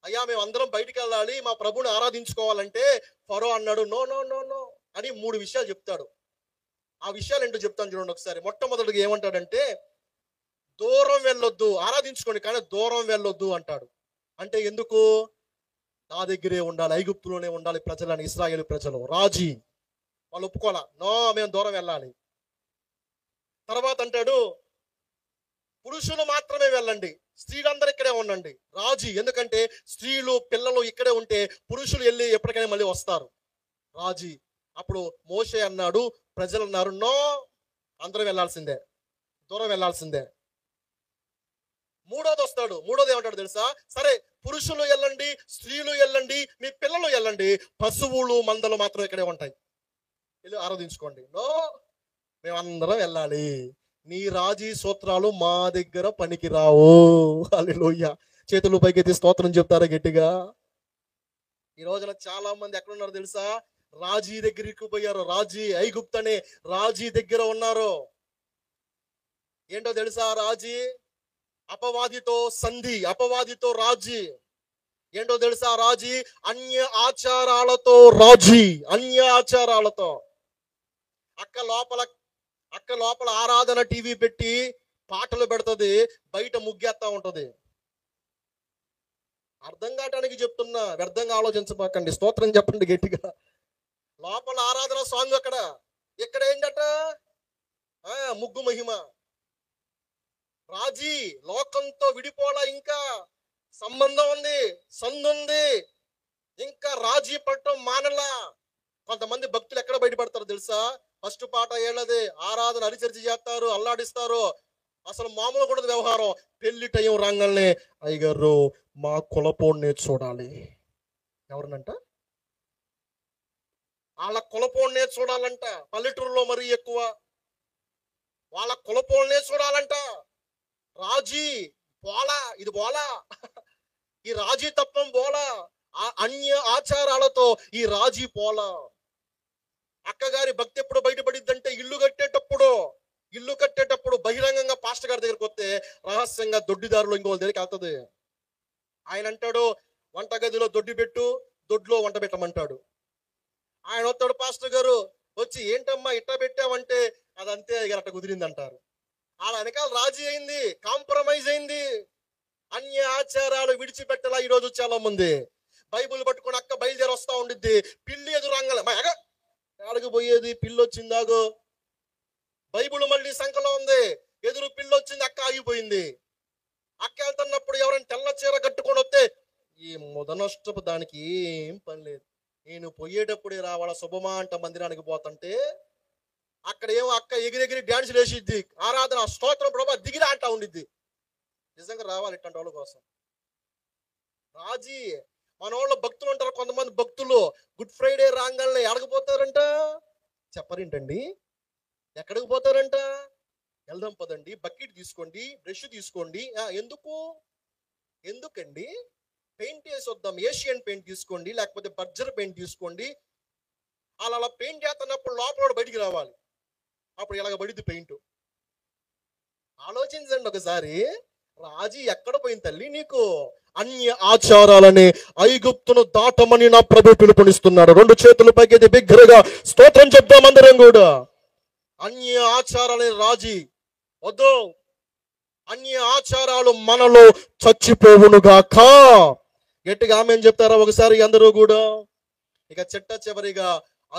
అయ్యా మేము అందరం బయటికి వెళ్ళాలి, మా ప్రభుని ఆరాధించుకోవాలంటే ఫరో అన్నాడు నో నో నో నో అని 3 విషయాలు చెప్తాడు. ఆ విషయాలు ఏంటో చెప్తాను చూడండి ఒకసారి. మొట్టమొదటిగా ఏమంటాడంటే, దూరం వెళ్ళొద్దు, ఆరాధించుకోండి కానీ దూరం వెళ్ళొద్దు అంటాడు. అంటే ఎందుకు? నా దగ్గరే ఉండాలి, ఐగుప్తులోనే ఉండాలి ప్రజలని, ఇశ్రాయేలు ప్రజలు. రాజీ, వాళ్ళు ఒప్పుకోవాలా, నో మేము దూరం వెళ్ళాలి. తర్వాత అంటాడు, పురుషులు మాత్రమే వెళ్ళండి, స్త్రీలందరూ ఇక్కడే ఉండండి. రాజీ, ఎందుకంటే స్త్రీలు పిల్లలు ఇక్కడే ఉంటే పురుషులు వెళ్ళి ఎప్పటికైనా మళ్ళీ వస్తారు. రాజీ. అప్పుడు మోషే అన్నాడు, ప్రజలు అన్నారు నో, అందరం వెళ్ళాల్సిందే, దూరం వెళ్ళాల్సిందే. మూడోది వస్తాడు. మూడోది ఏమంటాడు తెలుసా? సరే పురుషులు వెళ్ళండి, స్త్రీలు వెళ్ళండి, మీ పిల్లలు వెళ్ళండి, పశువులు మందలు మాత్రం ఇక్కడే ఉంటాయి, వెళ్ళి ఆరాధించుకోండి. నో, మేమందరం వెళ్ళాలి. నీ రాజీ సూత్రాలు మా దగ్గర పనికిరావు. హల్లెలూయా. చేతులు పైకెత్తి స్తోత్రం చెప్తారా గట్టిగా? ఈ రోజున చాలా మంది ఎక్కడున్నారు తెలుసా? రాజీ దగ్గరికి పోయారు. రాజీ, ఐగుప్తు అనే రాజీ దగ్గర ఉన్నారు. ఏంటో తెలుసా? రాజీ అపవాదితో సంధి, అపవాదితో రాజీ. ఏంటో తెలుసా? రాజీ అన్య ఆచారాలతో రాజీ, అన్య ఆచారాలతో. అక్క లోపల ఆరాధన టీవీ పెట్టి పాటలు పెడుతుంది, బయట ముగ్గేస్తా ఉంటది. అర్థం కావటానికి చెప్తున్నా, వ్యర్థంగా ఆలోచించబాకండి. స్తోత్రం చెప్పండి గట్టిగా. లోపల ఆరాధన సాంగ్ అక్కడ, ఇక్కడ ఏంటట ముగ్గు మహిమ. రాజీ, లోకంతో విడిపోలా, ఇంకా సంబంధం ఉంది, సందుంది, ఇంకా రాజీ పడటం మానలా. కొంతమంది భక్తులు ఎక్కడ బయటపడతారు తెలుసా? ఫస్ట్ పాట ఏళ్ళది, ఆరాధన అరిచరిచి చేస్తారు, అల్లాడిస్తారు, అసలు మామూలు కూడా వ్యవహారం. పెళ్లి టైం రాగానే అయ్యగారు మా కులపోడినే చూడాలి. ఎవరినంట? వాళ్ళ కులపోడినే చూడాలంట. పల్లెటూరులో మరీ ఎక్కువ వాళ్ళ కులపోడినే చూడాలంట. రాజీ పోలా, ఇది పోలా, ఈ రాజీ తత్వం పోలా, అన్య ఆచారాలతో ఈ రాజీ పోలా. అక్కగారి భక్తి ఎప్పుడు బయటపడిద్దంటే ఇల్లు కట్టేటప్పుడు బహిరంగంగా పాస్టర్ గారి దగ్గరికి వస్తే రహస్యంగా దొడ్డిదారులో ఇంకో దగ్గరికి వెళ్తుంది. ఆయన అంటాడు, వంటగదిలో దొడ్డి పెట్టు, దొడ్లో వంట పెట్టమంటాడు. ఆయన వస్తాడు, పాస్టర్ గారు వచ్చి ఏంటమ్మా ఇట్లా పెట్టావంటే అదంతే ఇక అట్ట కుదిరింది అంటారు. అలా వెనకాల రాజీ అయింది, కాంప్రమైజ్ అయింది. అన్య ఆచారాలు విడిచిపెట్టలా ఈరోజు చాలా మంది. బైబుల్ పట్టుకుని అక్క బయలుదేరి వస్తా ఉండిద్ది, పిల్లి ఎదురంగల ఎడకు పోయేది, పిల్లి వచ్చిందాగో. బైబుల్ మళ్ళీ సంఖలో ఉంది, ఎదురు పిల్లి వచ్చింది, అక్క ఆగిపోయింది. అక్క వెళ్తున్నప్పుడు ఎవరైనా తెల్ల చీర కట్టుకొని వస్తే ఈ ముదనష్టపు దానికి ఏం పని లేదు, నేను పోయేటప్పుడే రావాల శుభమా అంట మందిరానికి పోతుంటే అక్కడ ఏమో అక్క ఎగిరెగిరి డ్యాన్స్ వేసిద్ది, ఆరాధన స్తోత్రం ప్రభా దిగిరా అంటా ఉండిద్ది. నిజంగా రావాలి ఇట్లాంటి వాళ్ళ కోసం. రాజీ మన వాళ్ళ భక్తులు ఉంటారు, కొంతమంది భక్తులు గుడ్ ఫ్రైడే రాగానే ఎడకపోతారంట, చెప్పరేంటండి ఎక్కడికి పోతారంట? వెళ్దాం పదండి, బకెట్ తీసుకోండి, బ్రష్ తీసుకోండి. ఎందుకండి? పెయింట్ వేసి వద్దాం, ఏషియన్ పెయింట్ తీసుకోండి, లేకపోతే బర్జర్ పెయింట్ తీసుకోండి. అలా పెయింట్ చేస్తున్నప్పుడు లోపల బయటికి రావాలి, అప్పుడు ఇలాగ పడిద్ది పెయింట్. ఆలోచించండి ఒకసారి, రాజీ ఎక్కడ పోయింది తల్లి నీకు? అన్య ఆచారాలని ఐగుప్తును దాటమని నా ప్రభు పిలుపునిస్తున్నాడు. 2 చేతులు పైకి బిగ్గరగా స్తోత్రం చెప్దాం అందరం కూడా. అన్య ఆచారాలని రాజీ వద్దు, అన్య ఆచారాలు మనలో చచ్చిపోవునుగాక. గట్టిగా ఆమేన్ చెప్తారా ఒకసారి అందరూ కూడా? ఇక చివరిగా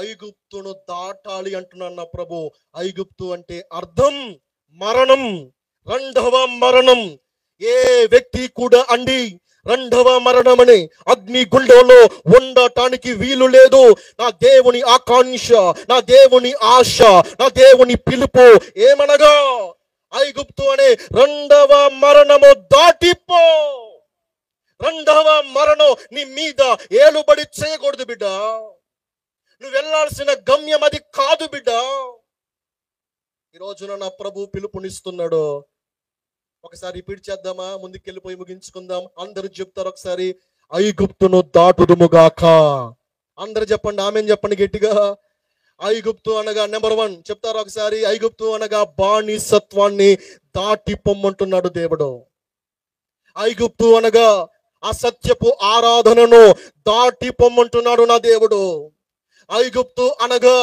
ఐగుప్తును దాటాలి అంటున్నాను నా ప్రభు. ఐగుప్తు అంటే అర్థం మరణం, 2వ మరణం. ఏ వ్యక్తి కూడా అండి 2వ మరణమని అగ్ని గుండంలో ఉండటానికి వీలు లేదు. నా దేవుని ఆకాంక్ష, నా దేవుని ఆశ, నా దేవుని పిలుపు ఏమనగా ఐగుప్తు అనే 2వ మరణము దాటిపో. 2వ మరణం నీ మీద ఏలుబడి చేయకూడదు బిడ్డ. నువ్వు వెళ్ళాల్సిన గమ్యం అది కాదు బిడ్డ. ఈ రోజున నా ప్రభు పిలుపునిస్తున్నాడు. ఒకసారి రిపీట్ చేద్దామా? ముందుకెళ్ళిపోయి ముగించుకుందాం. అందరూ చెప్తారు ఒకసారి, ఐగుప్తును దాటుదుముగాక. అందరు చెప్పండి, ఆమేన్ చెప్పండి గట్టిగా. ఐగుప్తు అనగా నెంబర్ 1 చెప్తారు ఒకసారి, ఐగుప్తు అనగా బానిసత్వాన్ని దాటి పొమ్మంటున్నాడు దేవుడు. ఐగుప్తు అనగా అసత్యపు ఆరాధనను దాటి పొమ్మంటున్నాడు నా దేవుడు. ఐగుప్తు అనగా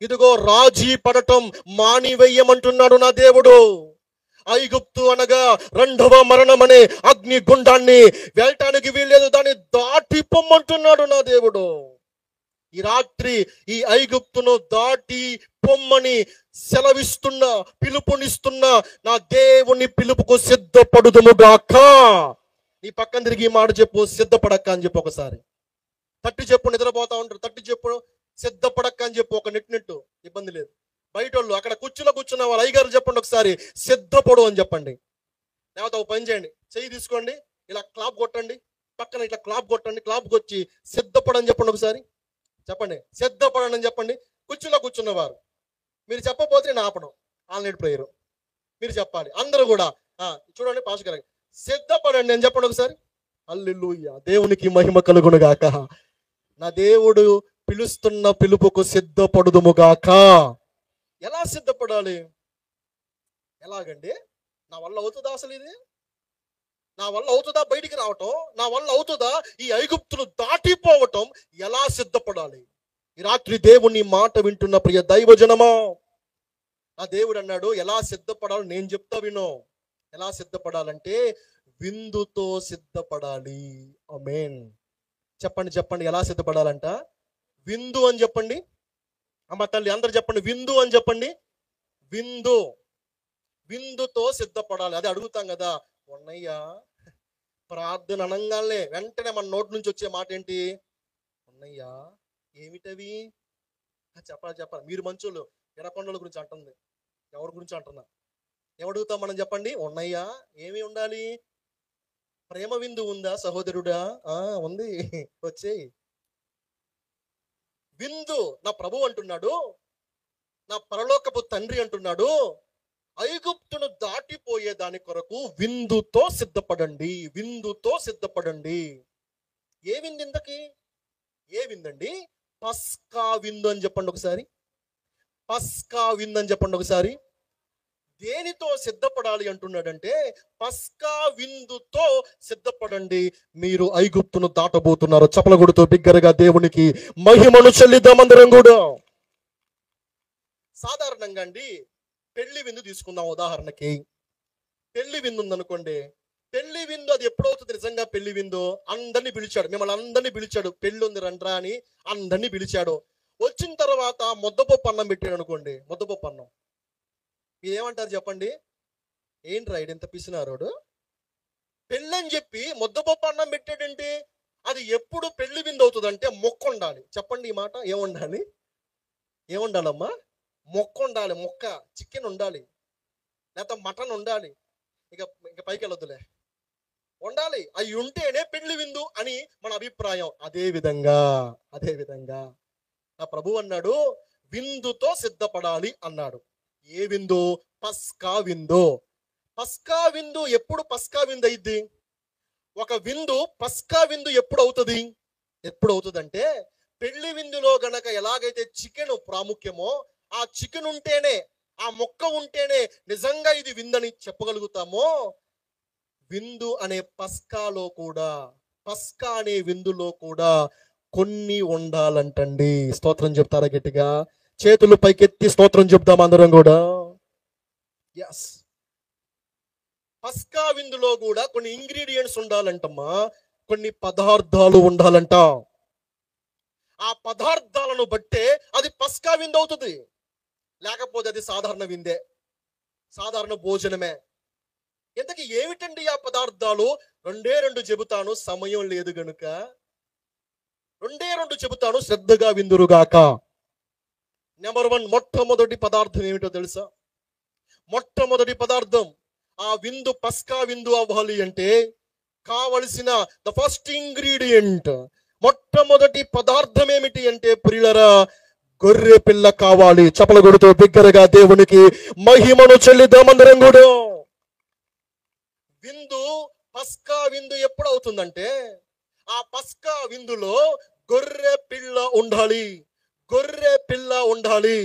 ఇదిగో రాజీ పడటం మానివేయమంటున్నాడు నా దేవుడు. ఐగుప్తు అనగా 2వ మరణం అనే అగ్ని గుండాన్ని వెళ్ళటానికి వీల్లేదు, దాన్ని దాటి పొమ్మంటున్నాడు నా దేవుడు. ఈ రాత్రి ఈ ఐగుప్తును దాటి పొమ్మని సెలవిస్తున్నా, పిలుపునిస్తున్నా. నా దేవుని పిలుపుకు సిద్ధపడుదుముగాక. నీ పక్కన తిరిగి మాట చెప్పు, సిద్ధపడక్క అని చెప్పు. ఒకసారి తట్టి చెప్పు, నిద్రపోతా ఉంటారు. తట్టి చెప్పు, సిద్ధపడక్క అని చెప్పు. ఒక నెట్టు ఇబ్బంది లేదు. బయట వాళ్ళు అక్కడ కుర్చీలో కూర్చున్న వాళ్ళు అయ్యగారు చెప్పండి ఒకసారి, సిద్ధపడు అని చెప్పండి. లేకపోతే ఒక పని చేయండి, చెయ్యి తీసుకోండి, ఇలా క్లాప్ కొట్టండి, పక్కన ఇట్లా క్లాప్ కొట్టండి, క్లాప్ కొచ్చి సిద్ధపడని చెప్పండి. ఒకసారి చెప్పండి, సిద్ధపడండి అని చెప్పండి. కుర్చీలో కూర్చున్నవారు మీరు చెప్పకపోతే నేను ఆపడం. ఆన్లైన్ ప్రేయర్ మీరు చెప్పాలి అందరూ కూడా. చూడండి పాస్టర్ గారు, సిద్ధపడండి అని చెప్పండి ఒకసారి. హల్లెలూయా, దేవునికి మహిమ కలుగునుగాక. నా దేవుడు పిలుస్తున్న పిలుపుకు సిద్ధపడుదుముగాక. ఎలా సిద్ధపడాలి? ఎలాగండి? నా వల్ల అవుతుందా అసలు ఇది? నా వల్ల అవుతుందా బయటికి రావటం? నా వల్ల అవుతుందా ఈ ఐగుప్తును దాటిపోవటం? ఎలా సిద్ధపడాలి? ఈ రాత్రి దేవుని మాట వింటున్న ప్రియ దైవజనమా, నా దేవుడు అన్నాడు ఎలా సిద్ధపడాలో నేను చెప్తా వినో. ఎలా సిద్ధపడాలంటే విందుతో సిద్ధపడాలి. ఆమేన్ చెప్పండి, చెప్పండి. ఎలా సిద్ధపడాలంట? విందు అని చెప్పండి. అమ్మ తల్లి అందరు చెప్పండి, విందు అని చెప్పండి. విందు, విందుతో సిద్ధపడాలి. అది అడుగుతాం కదా. ఉన్నయ్యా ప్రార్థన అనగానే వెంటనే మన నోటి నుంచి వచ్చే మాట ఏంటి? ఉన్నయ్యా ఏమిటవి? చెప్పాలి. మీరు మంచోళ్ళు, ఎర్రకొండల గురించి అంటుంది. ఎవరి గురించి అంటున్నా? ఎవడుగుతాం మనం చెప్పండి. ఉన్నయ్యా ఏమి ఉండాలి? ప్రేమ విందు ఉందా సహోదరుడా? ఉంది, వచ్చేయి. విందు నా ప్రభు అంటున్నాడు, నా పరలోకపు తండ్రి అంటున్నాడు, ఐగుప్తును దాటిపోయే దాని కొరకు విందుతో సిద్ధపడండి, విందుతో సిద్ధపడండి. ఏ విందు ఇంతకి? ఏ విందండి? పస్కా విందు అని చెప్పండి ఒకసారి. పస్కా విందు అని చెప్పండి ఒకసారి. దేనితో సిద్ధపడాలి అంటున్నాడంటే పస్కా విందుతో సిద్ధపడండి, మీరు ఐగుప్తును దాటబోతున్నారు. చపలగుడితో బిగ్గరగా దేవునికి మహిమను చెల్లిద్దాం అందరం కూడా. సాధారణంగా అండి పెళ్లి విందు తీసుకుందాం. ఉదాహరణకి పెళ్లి విందు ఉందనుకోండి. పెళ్లి విందు అది ఎప్పుడవుతుంది? నిజంగా పెళ్లి విందు అందరినీ పిలిచాడు, మిమ్మల్ని అందరినీ పిలిచాడు, పెళ్లి ఉంది రండ్రా అని అందరినీ పిలిచాడు. వచ్చిన తర్వాత ముద్దపప్పు అన్నం పెట్టాడు అనుకోండి. ముద్దపప్పు అన్నం ఏమంటారు చెప్పండి? ఏంట్రా ఇంత పిసినారోడు, పెళ్ళి అని చెప్పి ముద్దపప్పు అన్నం పెట్టాడంటే అది ఎప్పుడు పెళ్లి విందు అవుతుంది అంటే మొక్క ఉండాలి. చెప్పండి ఈ మాట. ఏముండాలి? ఏముండాలమ్మా? మొక్క ఉండాలి. మొక్క చికెన్ ఉండాలి, లేకపోతే మటన్ ఉండాలి. ఇక పైకి వెళ్ళొద్దులే, ఉండాలి. అవి ఉంటేనే పెళ్లి విందు అని మన అభిప్రాయం. అదే విధంగా నా ప్రభు అన్నాడు విందుతో సిద్ధపడాలి అన్నాడు. ఏ విందు? పస్కా విందు. పస్కా విందు ఎప్పుడు పస్కా విందు అయింది? ఒక విందు పస్కా విందు ఎప్పుడు అవుతుంది అంటే పెళ్లి విందులో గనక ఎలాగైతే చికెన్ ప్రాముఖ్యమో ఆ చికెన్ ఉంటేనే, ఆ మొక్క ఉంటేనే నిజంగా ఇది విందని చెప్పగలుగుతామో, విందు అనే పస్కాలో కూడా, పస్కా అనే విందులో కూడా కొన్ని ఉండాలంటండి. స్తోత్రం చెప్తారా గట్టిగా? చేతులు పైకెత్తి స్తోత్రం చెప్తాం అందరం కూడా. ఎస్, పస్కా విందులో కూడా కొన్ని ఇంగ్రీడియంట్స్ ఉండాలంటమ్మా, కొన్ని పదార్థాలు ఉండాలంట. ఆ పదార్థాలను బట్టే అది పస్కా విందు అవుతుంది. లేకపోతే అది సాధారణ విందే, సాధారణ భోజనమే. ఇంతకీ ఏమిటండి ఆ పదార్థాలు? రెండు చెబుతాను, సమయం లేదు గనుక రెండు చెబుతాను, శ్రద్ధగా విందురుగాక. నెంబర్ 1, మొట్టమొదటి పదార్థం ఏమిటో తెలుసా? మొట్టమొదటి పదార్థం, ఆ విందు పస్కా విందు అవ్వాలి అంటే కావలసిన ద ఫస్ట్ ఇంగ్రీడియంట్, మొట్టమొదటి పదార్థం ఏమిటి అంటే ప్రియులరా, గొర్రె పిల్ల కావాలి. చపల కొడుతూ బిగ్గరగా దేవునికి మహిమను చెల్లిద్దాం అందరం కూడా. విందు, పస్కా విందు ఎప్పుడు అవుతుందంటే ఆ పస్కా విందులో గొర్రె పిల్ల ఉండాలి. గొర్రె పిల్ల ఉండాలి.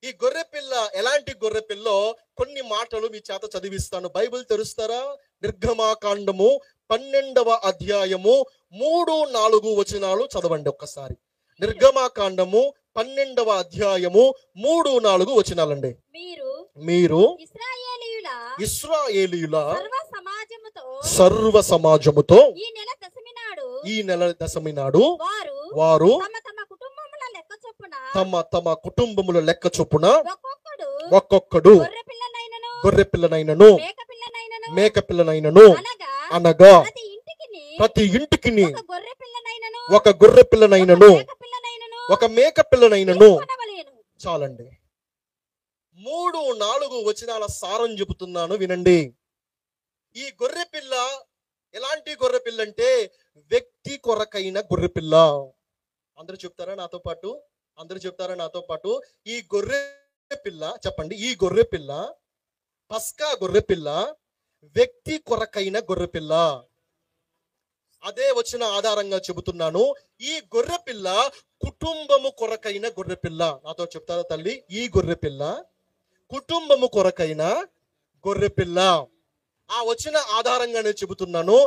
ఈ గొర్రె పిల్ల ఎలాంటి గొర్రె పిల్లో కొన్ని మాటలు మీ చేత చదివిస్తాను. బైబిల్ తెరుస్తారా? నిర్గమాకాండము 12వ అధ్యాయము 3-4 వచనాలు చదవండి ఒక్కసారి. నిర్గమాకాండము 12వ అధ్యాయము 3-4 వచనాలండి. మీరు ఇశ్రాయేలీయుల సర్వ సమాజముతో ఈ నెల దశమి నాడు వారు తమ కుటుంబముల లెక్క చొప్పున ఒక్కొక్కడు గొర్రె పిల్లనైనను మేక పిల్లనైనను అనగా ప్రతి ఇంటికి ఒక గొర్రె పిల్లనైనను ఒక మేక పిల్లనైనను. చాలండి. 3-4 వచనాల సారం చెబుతున్నాను వినండి. ఈ గొర్రె పిల్ల ఎలాంటి గొర్రె పిల్ల అంటే వ్యక్తి కొరకైన గొర్రె పిల్ల. అందరూ చెప్తారా నాతో పాటు? ఈ గొర్రె పిల్ల చెప్పండి. ఈ గొర్రె పిల్ల, పస్కా గొర్రె పిల్ల, వ్యక్తి కొరకైన గొర్రె పిల్ల. అదే వచ్చిన ఆధారంగా చెబుతున్నాను. ఈ గొర్రె పిల్ల కుటుంబము కొరకైన గొర్రె పిల్ల. నాతో చెప్తారా తల్లి? ఈ గొర్రె పిల్ల కుటుంబము కొరకైన గొర్రె పిల్ల. ఆ వచ్చిన ఆధారంగా నేను చెబుతున్నాను.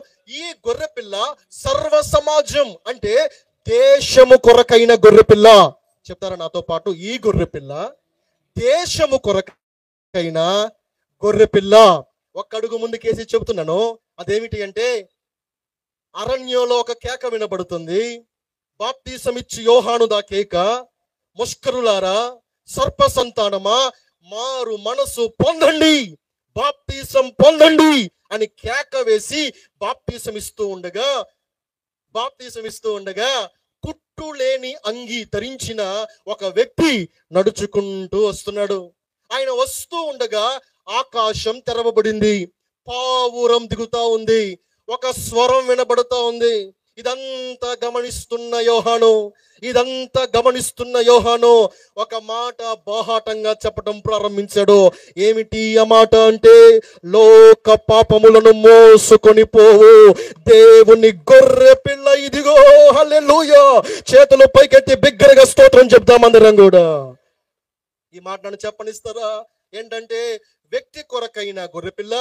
ఈ గొర్రె పిల్ల సర్వ సమాజం అంటే దేశము కొరకైన గొర్రె పిల్ల. చెప్తారా నాతో పాటు? ఈ గొర్రె పిల్ల దేశము కొరకైన గొర్రె పిల్ల. ఒక్క అడుగు ముందుకేసి చెబుతున్నాను. అదేమిటి అంటే అరణ్యంలో ఒక కేక వినబడుతుంది. బాప్తీసమిచ్చి యోహాను దా కేక, ముష్కరులారా, సర్ప సంతానమా, మారు మనసు పొందండి, బాప్తీసం పొందండి అని కేక వేసి బాప్తీసం ఇస్తూ ఉండగా కుట్టు లేని అంగి ధరించిన ఒక వ్యక్తి నడుచుకుంటూ వస్తున్నాడు. ఆయన వస్తూ ఉండగా ఆకాశం తెరవబడింది, పావురం దిగుతా ఉంది, ఒక స్వరం వినబడుతా ఉంది. ఇదంతా గమనిస్తున్న యోహాను ఒక మాట బాహాటంగా చెప్పడం ప్రారంభించాడు. ఏమిటి ఆ మాట అంటే, లోక పాపములను మోసుకొని పోవు దేవుని గొర్రె పిల్ల ఇదిగో. హల్లెలూయా. చేతులు పైకెత్తి బిగ్గరగా స్తోత్రం చెప్దాం అందరం కూడా. ఈ మాట నన్ను చెప్పనిస్తారా? ఏంటంటే వ్యక్తి కొరకైన గొర్రెపిల్ల,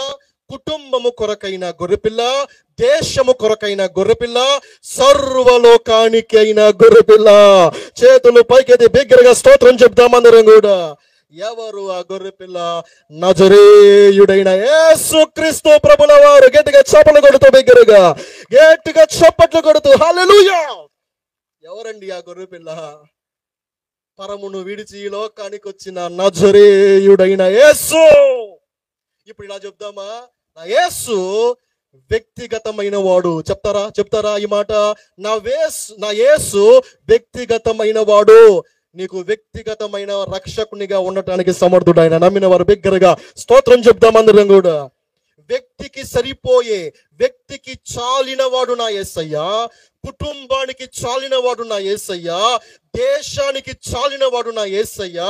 కుటుంబము కొరకైన గొర్రెపిల్ల, దేశము కొరకైన గొర్రెపిల్ల, సర్వలోకానికి అయిన గొర్రెపిల్ల. చేతులు పైకెత్తి బిగ్గరగా స్తోత్రం చెప్దాం అందరం కూడా. ఎవరు ఆ గొర్రెపిల్ల? నజరేయుడైన యేసుక్రీస్తు ప్రభుల వారు. గట్టిగా చప్పట్లు కొడుతూ, బిగ్గరగా గట్టిగా చప్పట్లు కొడుతూ హల్లెలూయా. ఎవరండి ఆ గొర్రెపిల్ల? పరమును విడిచి ఈ లోకానికి వచ్చిన నజరేయుడైన యేసు. ఇప్పుడు ఇలా చెప్దామా? నా యేసు వ్యక్తిగతమైన వాడు. చెప్తారా ఈ మాట? నా యేసు వ్యక్తిగతమైన వాడు. నీకు వ్యక్తిగతమైన రక్షకునిగా ఉండటానికి సమర్థుడు ఆయన. నమ్మిన వారు బిగ్గరగా స్తోత్రం చెప్దాం అందరం కూడా. వ్యక్తికి సరిపోయే, వ్యక్తికి చాలిన వాడు నా యేసయ్యా. కుటుంబానికి చాలిన వాడు నా యేసయ్యా. దేశానికి చాలిన వాడు నా యేసయ్యా.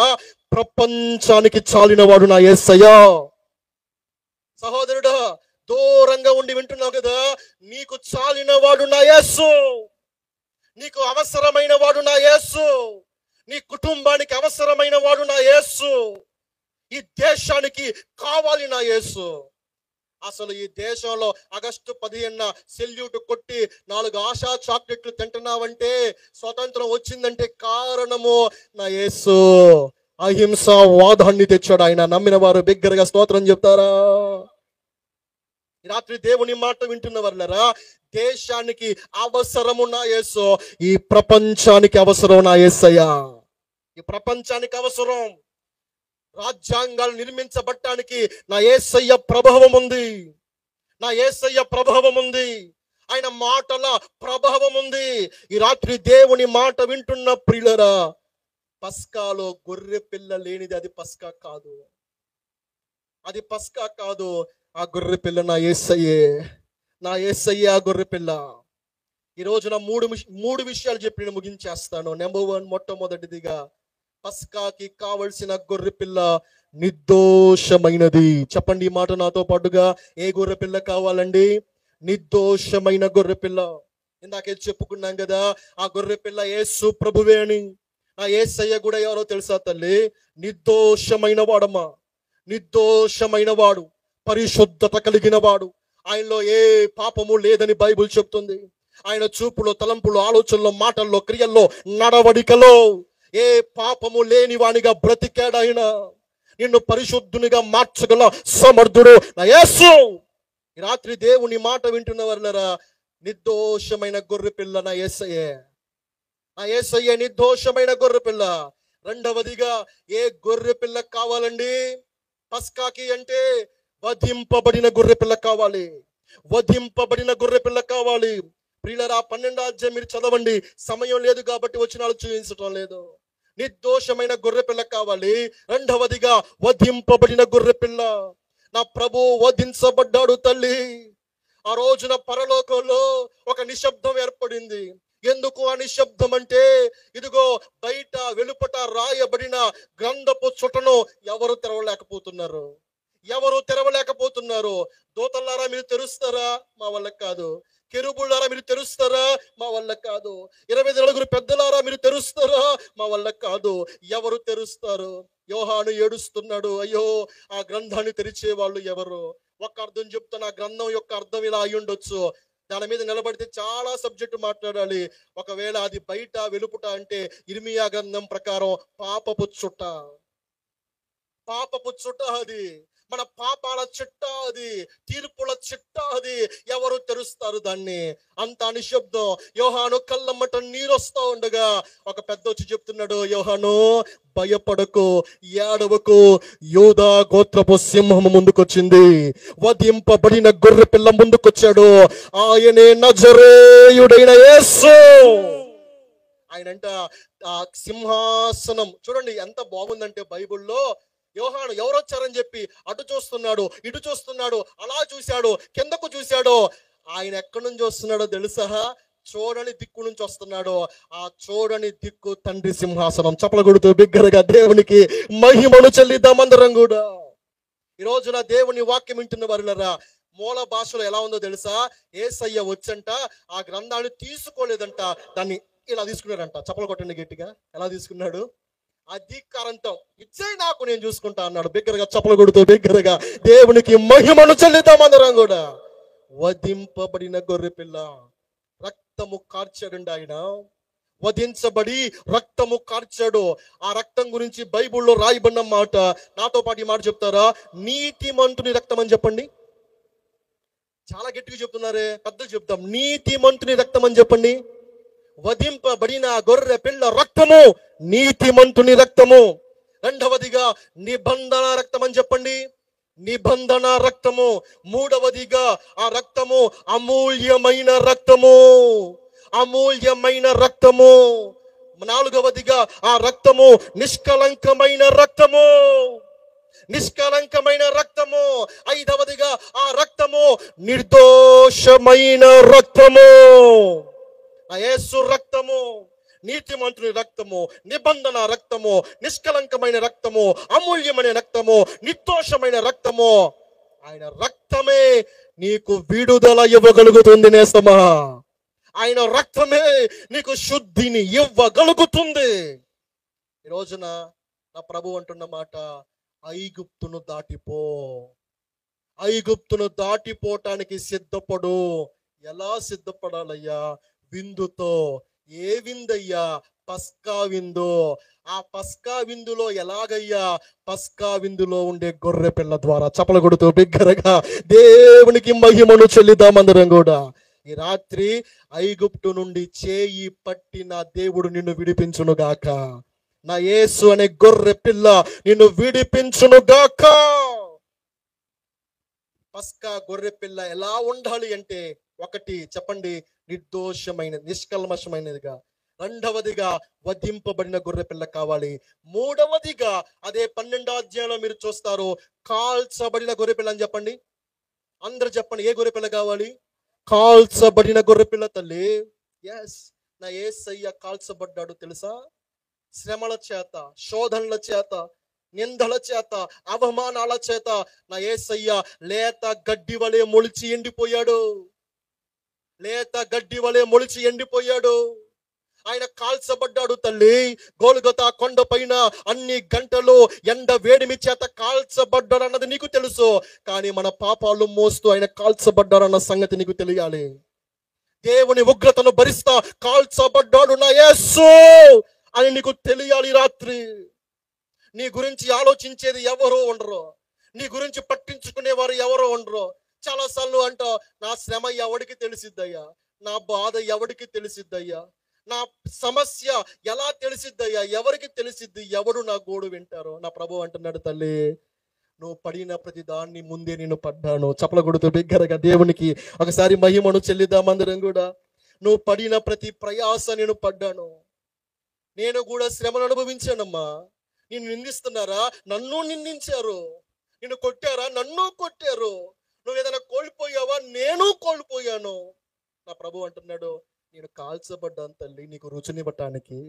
ప్రపంచానికి చాలిన వాడు నా యేసయ్యా. సహోదరుడా, దూరంగా ఉండి వింటున్నావు కదా, నీకు చాలిన వాడు నా యేసు. నీకు అవసరమైన వాడు నా యేసు. నీ కుటుంబానికి అవసరమైన వాడు నా యేసు. ఈ దేశానికి కావాలి నా యేసు. అసలు ఈ దేశంలో ఆగస్టు 15న సెల్యూట్ కొట్టి 4 ఆశా చాక్లెట్లు తింటున్నావంటే, స్వతంత్రం వచ్చిందంటే కారణము నా యేసు. అహింసావాదాన్ని తెచ్చాడు ఆయన. నమ్మిన వారు బిగ్గరగా స్తోత్రం చెప్తారా? రాత్రి దేవుని మాట వింటున్న వాళ్ళరా, దేశానికి అవసరము నా యేసు. ఈ ప్రపంచానికి అవసరం నా యేసయ్యా. ఈ ప్రపంచానికి అవసరం. రాజ్యాంగాలు నిర్మించబడటానికి నా యేసయ్య ప్రభావం ఉంది. నా యేసయ్య ప్రభావం ఉంది. ఆయన మాటల ప్రభావం ఉంది. ఈ రాత్రి దేవుని మాట వింటున్న ప్రియులరా, పస్కాలో గొర్రె పిల్ల లేనిది అది పస్కా కాదు. అది పస్కా కాదు. ఆ గొర్రె పిల్ల నా యేసయ్యే. నా యేసయ్య ఆ గొర్రె పిల్ల. ఈ రోజున మూడు విషయాలు చెప్పి నేను ముగించేస్తాను. నెంబర్ 1, మొట్టమొదటిదిగా పస్కాకి కావలసిన గొర్రె పిల్ల నిర్దోషమైనది. చెప్పండి ఈ మాట నాతో పాటుగా. ఏ గొర్రె పిల్ల కావాలండి? నిర్దోషమైన గొర్రె పిల్ల. ఇందాకే చెప్పుకున్నాం కదా, ఆ గొర్రె పిల్ల యేసు ప్రభువే అని. ఆ యేసయ్య కూడా ఎవరో తెలుసా తల్లి? నిర్దోషమైన వాడమ్మా. నిర్దోషమైన వాడు, పరిశుద్ధత కలిగిన వాడు. ఆయనలో ఏ పాపము లేదని బైబిల్ చెప్తుంది. ఆయన చూపులో, తలంపులో, ఆలోచనలో, మాటల్లో, క్రియల్లో, నడవడికలో ఏ పాపము లేని వానిగా బ్రతికాడు ఆయన. నిన్ను పరిశుద్ధునిగా మార్చగల సమర్థుడు నా యేసు. ఈ రాత్రి దేవుని మాట వింటున్న వాళ్ళరా, నిర్దోషమైన గొర్రె పిల్ల నా యేసయ్యే. నా యేసయ్యే నిర్దోషమైన గొర్రె పిల్ల. రెండవదిగా ఏ గొర్రె పిల్ల కావాలండి పస్కాకి అంటే? వధింపబడిన గొర్రె పిల్ల కావాలి. వధింపబడిన గొర్రె పిల్ల కావాలి. ప్రియులరా, 12వ అధ్యాయం మీరు చదవండి. సమయం లేదు కాబట్టి వచనాలు చూపించడం లేదు. నిర్దోషమైన గొర్రె పిల్ల కావాలి. రెండవదిగా వధింపబడిన గొర్రె పిల్ల. నా ప్రభు వధించబడ్డాడు తల్లి. ఆ రోజున పరలోకంలో ఒక నిశ్శబ్దం ఏర్పడింది. ఎందుకు ఆ నిశ్శబ్దం అంటే, ఇదిగో బయట వెలుపట రాయబడిన గ్రంథపు చుట్టను ఎవరు తెరవలేకపోతున్నారు. ఎవరు తెరవలేకపోతున్నారు. దూతలారా మీరు తెరుస్తారా? మా వల్ల కాదు. కెరూబులారా మీరు తెరుస్తారా? మా వల్ల కాదు. 24 పెద్దలారా మీరు తెరుస్తారా? మా వల్ల కాదు. ఎవరు తెరుస్తారు? యోహాను ఏడుస్తున్నాడు. అయ్యో, ఆ గ్రంథాన్ని తెరిచే వాళ్ళు ఎవరు? ఒక అర్థం చెప్తాను. ఆ గ్రంథం యొక్క అర్థం ఇలా అయి ఉండొచ్చు. దాని మీద నిలబడితే చాలా సబ్జెక్టు మాట్లాడాలి. ఒకవేళ అది బయట వెలుపుట అంటే ఇర్మియా గ్రంథం ప్రకారం పాపపు చుట్ట. పాపపు చుట్ట అది. మన పాపాల చిట్ట అది. తీర్పుల చిట్ట అది. ఎవరు తెరుస్తారు దాన్ని? అంత నిశ్శబ్దం. యోహాను కళ్ళమ్మట నీరు వస్తా ఉండగా ఒక పెద్ద వచ్చి చెప్తున్నాడు, యోహాను భయపడకు, ఏడవకు, యూదా గోత్రపు సింహము ముందుకొచ్చింది. వధింపబడిన గొర్రె పిల్ల ముందుకొచ్చాడు. ఆయనే నజరేయుడైన యేసు. ఆయనంట ఆ సింహాసనం చూడండి ఎంత బాగుందంటే బైబిల్లో. యోహాను ఎవరు వచ్చారని చెప్పి అటు చూస్తున్నాడు, ఇటు చూస్తున్నాడు, అలా చూశాడు, కిందకు చూశాడు. ఆయన ఎక్కడి నుంచి వస్తున్నాడో తెలుసా? చూడని దిక్కు నుంచి వస్తున్నాడు. ఆ చూడని దిక్కు తండ్రి సింహాసనం. చప్పలు కొడుతూ బిగ్గరగా దేవునికి మహిమను చెల్లిద్దామందరం కూడా. ఈ రోజున దేవుని వాక్యం వింటున్న వారులరా, మూల భాషలో ఎలా ఉందో తెలుసా? యేసయ్య వచ్చంట ఆ గ్రంథాన్ని తీసుకోలేదంట, దాన్ని ఇలా తీసుకున్నాడంట. చప్పలు కొట్టండి గట్టిగా. ఎలా తీసుకున్నాడు? అధికారంతో ఇచ్చే నాకు, నేను చూసుకుంటా అన్నాడు. బిగ్గరగా చప్పలు కొడుతూ బిగ్గరగా దేవునికి మహిమను చెల్లిద్దాం అందరం కూడా. వధింపబడిన గొర్రె పిల్ల, రక్తము కార్చాడండి ఆయన. వధించబడి రక్తము కార్చాడు. ఆ రక్తం గురించి బైబిల్లో రాయబడిన మాట, నాతో పాటు ఈ మాట చెప్తారా? నీతిమంతుని రక్తం అని చెప్పండి. చాలా గట్టిగా చెప్తున్నారే, పెద్దలు చెప్తాం. నీతిమంతుని రక్తం అని చెప్పండి. వధింపబడిన గొర్రె పిల్ల రక్తము నీతిమంతుని రక్తము. రెండవదిగా నిబంధన రక్తం అని చెప్పండి. నిబంధన రక్తము. మూడవదిగా ఆ రక్తము అమూల్యమైన రక్తము. అమూల్యమైన రక్తము. నాలుగవదిగా ఆ రక్తము నిష్కలంకమైన రక్తము. నిష్కలంకమైన రక్తము. ఐదవదిగా ఆ రక్తము నిర్దోషమైన రక్తము. ఆ యేసు రక్తము, నీతిమంతుని రక్తము, నిబంధన రక్తము, నిష్కలంకమైన రక్తము, అమూల్యమైన రక్తము, నిర్దోషమైన రక్తము. ఆయన రక్తమే నీకు విడుదల ఇవ్వగలుగుతుంది నేస్తమా. ఆయన రక్తమే నీకు శుద్ధిని ఇవ్వగలుగుతుంది. ఈ రోజున నా ప్రభు అంటున్న మాట, ఐగుప్తును దాటిపో. ఐగుప్తును దాటిపోవటానికి సిద్ధపడు. ఎలా సిద్ధపడాలయ్యా? విందుతో. ఏ విందయ్యా? పస్కా విందు. ఆ పస్కా విందులో ఎలాగయ్యా? పస్కా విందులో ఉండే గొర్రె పిల్ల ద్వారా. చప్పలు కొడుతూ బిగ్గరగా దేవునికి మహిమను చెల్లిద్దాం అందరం కూడా. ఈ రాత్రి ఐగుప్తు నుండి చేయి పట్టిన దేవుడు నిన్ను విడిపించును గాక. నా యేసు అనే గొర్రె పిల్ల నిన్ను విడిపించును గాక. పస్కా గొర్రె పిల్ల ఎలా ఉండాలి అంటే, ఒకటి చెప్పండి, నిర్దోషమైన నిష్కల్మషమైనదిగా. రెండవదిగా వధింపబడిన గొర్రె పిల్ల కావాలి. మూడవదిగా అదే 12వ అధ్యాయంలో మీరు చూస్తారు, కాల్చబడిన గొర్రె పిల్ల అని చెప్పండి. అందరూ చెప్పండి, ఏ గొర్రె పిల్ల కావాలి? కాల్చబడిన గొర్రె పిల్ల తల్లి. ఎస్, నా యేసయ్య కాల్చబడ్డాడు తెలుసా? శ్రమల చేత, శోధనల చేత, నిందల చేత, అవమానాల చేత నా యేసయ్య లేత గడ్డి వలె మొలిచి ఎండిపోయాడు. లేత గడ్డి వలె మొలిచి ఎండిపోయాడు. ఆయన కాల్చబడ్డాడు తల్లి. గోల్గొతా కొండ పైన అన్ని గంటలు ఎండ వేడిమి చేత కాల్చబడ్డాడు అన్నది నీకు తెలుసు. కానీ మన పాపాలు మోస్తూ ఆయన కాల్చబడ్డాడు అన్న సంగతి నీకు తెలియాలి. దేవుని ఉగ్రతను భరిస్తా కాల్చబడ్డాడు నా యేసు అని నీకు తెలియాలి. రాత్రి నీ గురించి ఆలోచించేది ఎవరో ఉండరు. నీ గురించి పట్టించుకునేవారు ఎవరో ఉండరు. చాలాసార్లు అంటావు, నా శ్రమ ఎవడికి తెలిసిద్దయ్యా, నా బాధ ఎవడికి తెలిసిద్దయ్యా, నా సమస్య ఎలా తెలిసిద్దయ్యా, ఎవరికి తెలిసిద్ది, ఎవడు నా గోడు వింటారో. నా ప్రభు అంటున్నాడు, తల్లి నువ్వు పడిన ప్రతి దాన్ని ముందే నేను పడ్డాను. చప్పల కొడుతూ బిగ్గరగా దేవునికి ఒకసారి మహిమను చెల్లిద్దాం అందరం కూడా. నువ్వు పడిన ప్రతి ప్రయాస నేను పడ్డాను. నేను కూడా శ్రమను అనుభవించానమ్మా. నిన్ను నిందిస్తున్నారా? నన్ను నిందించారు. నిన్ను కొట్టారా? నన్ను కొట్టారు. నువ్వు ఏదైనా కోల్పోయావా? నేను కోల్పోయాను. నా ప్రభు అంటున్నాడు, నేను కాల్చబడ్డాను తల్లి నీకు రుచినివ్వటానికి.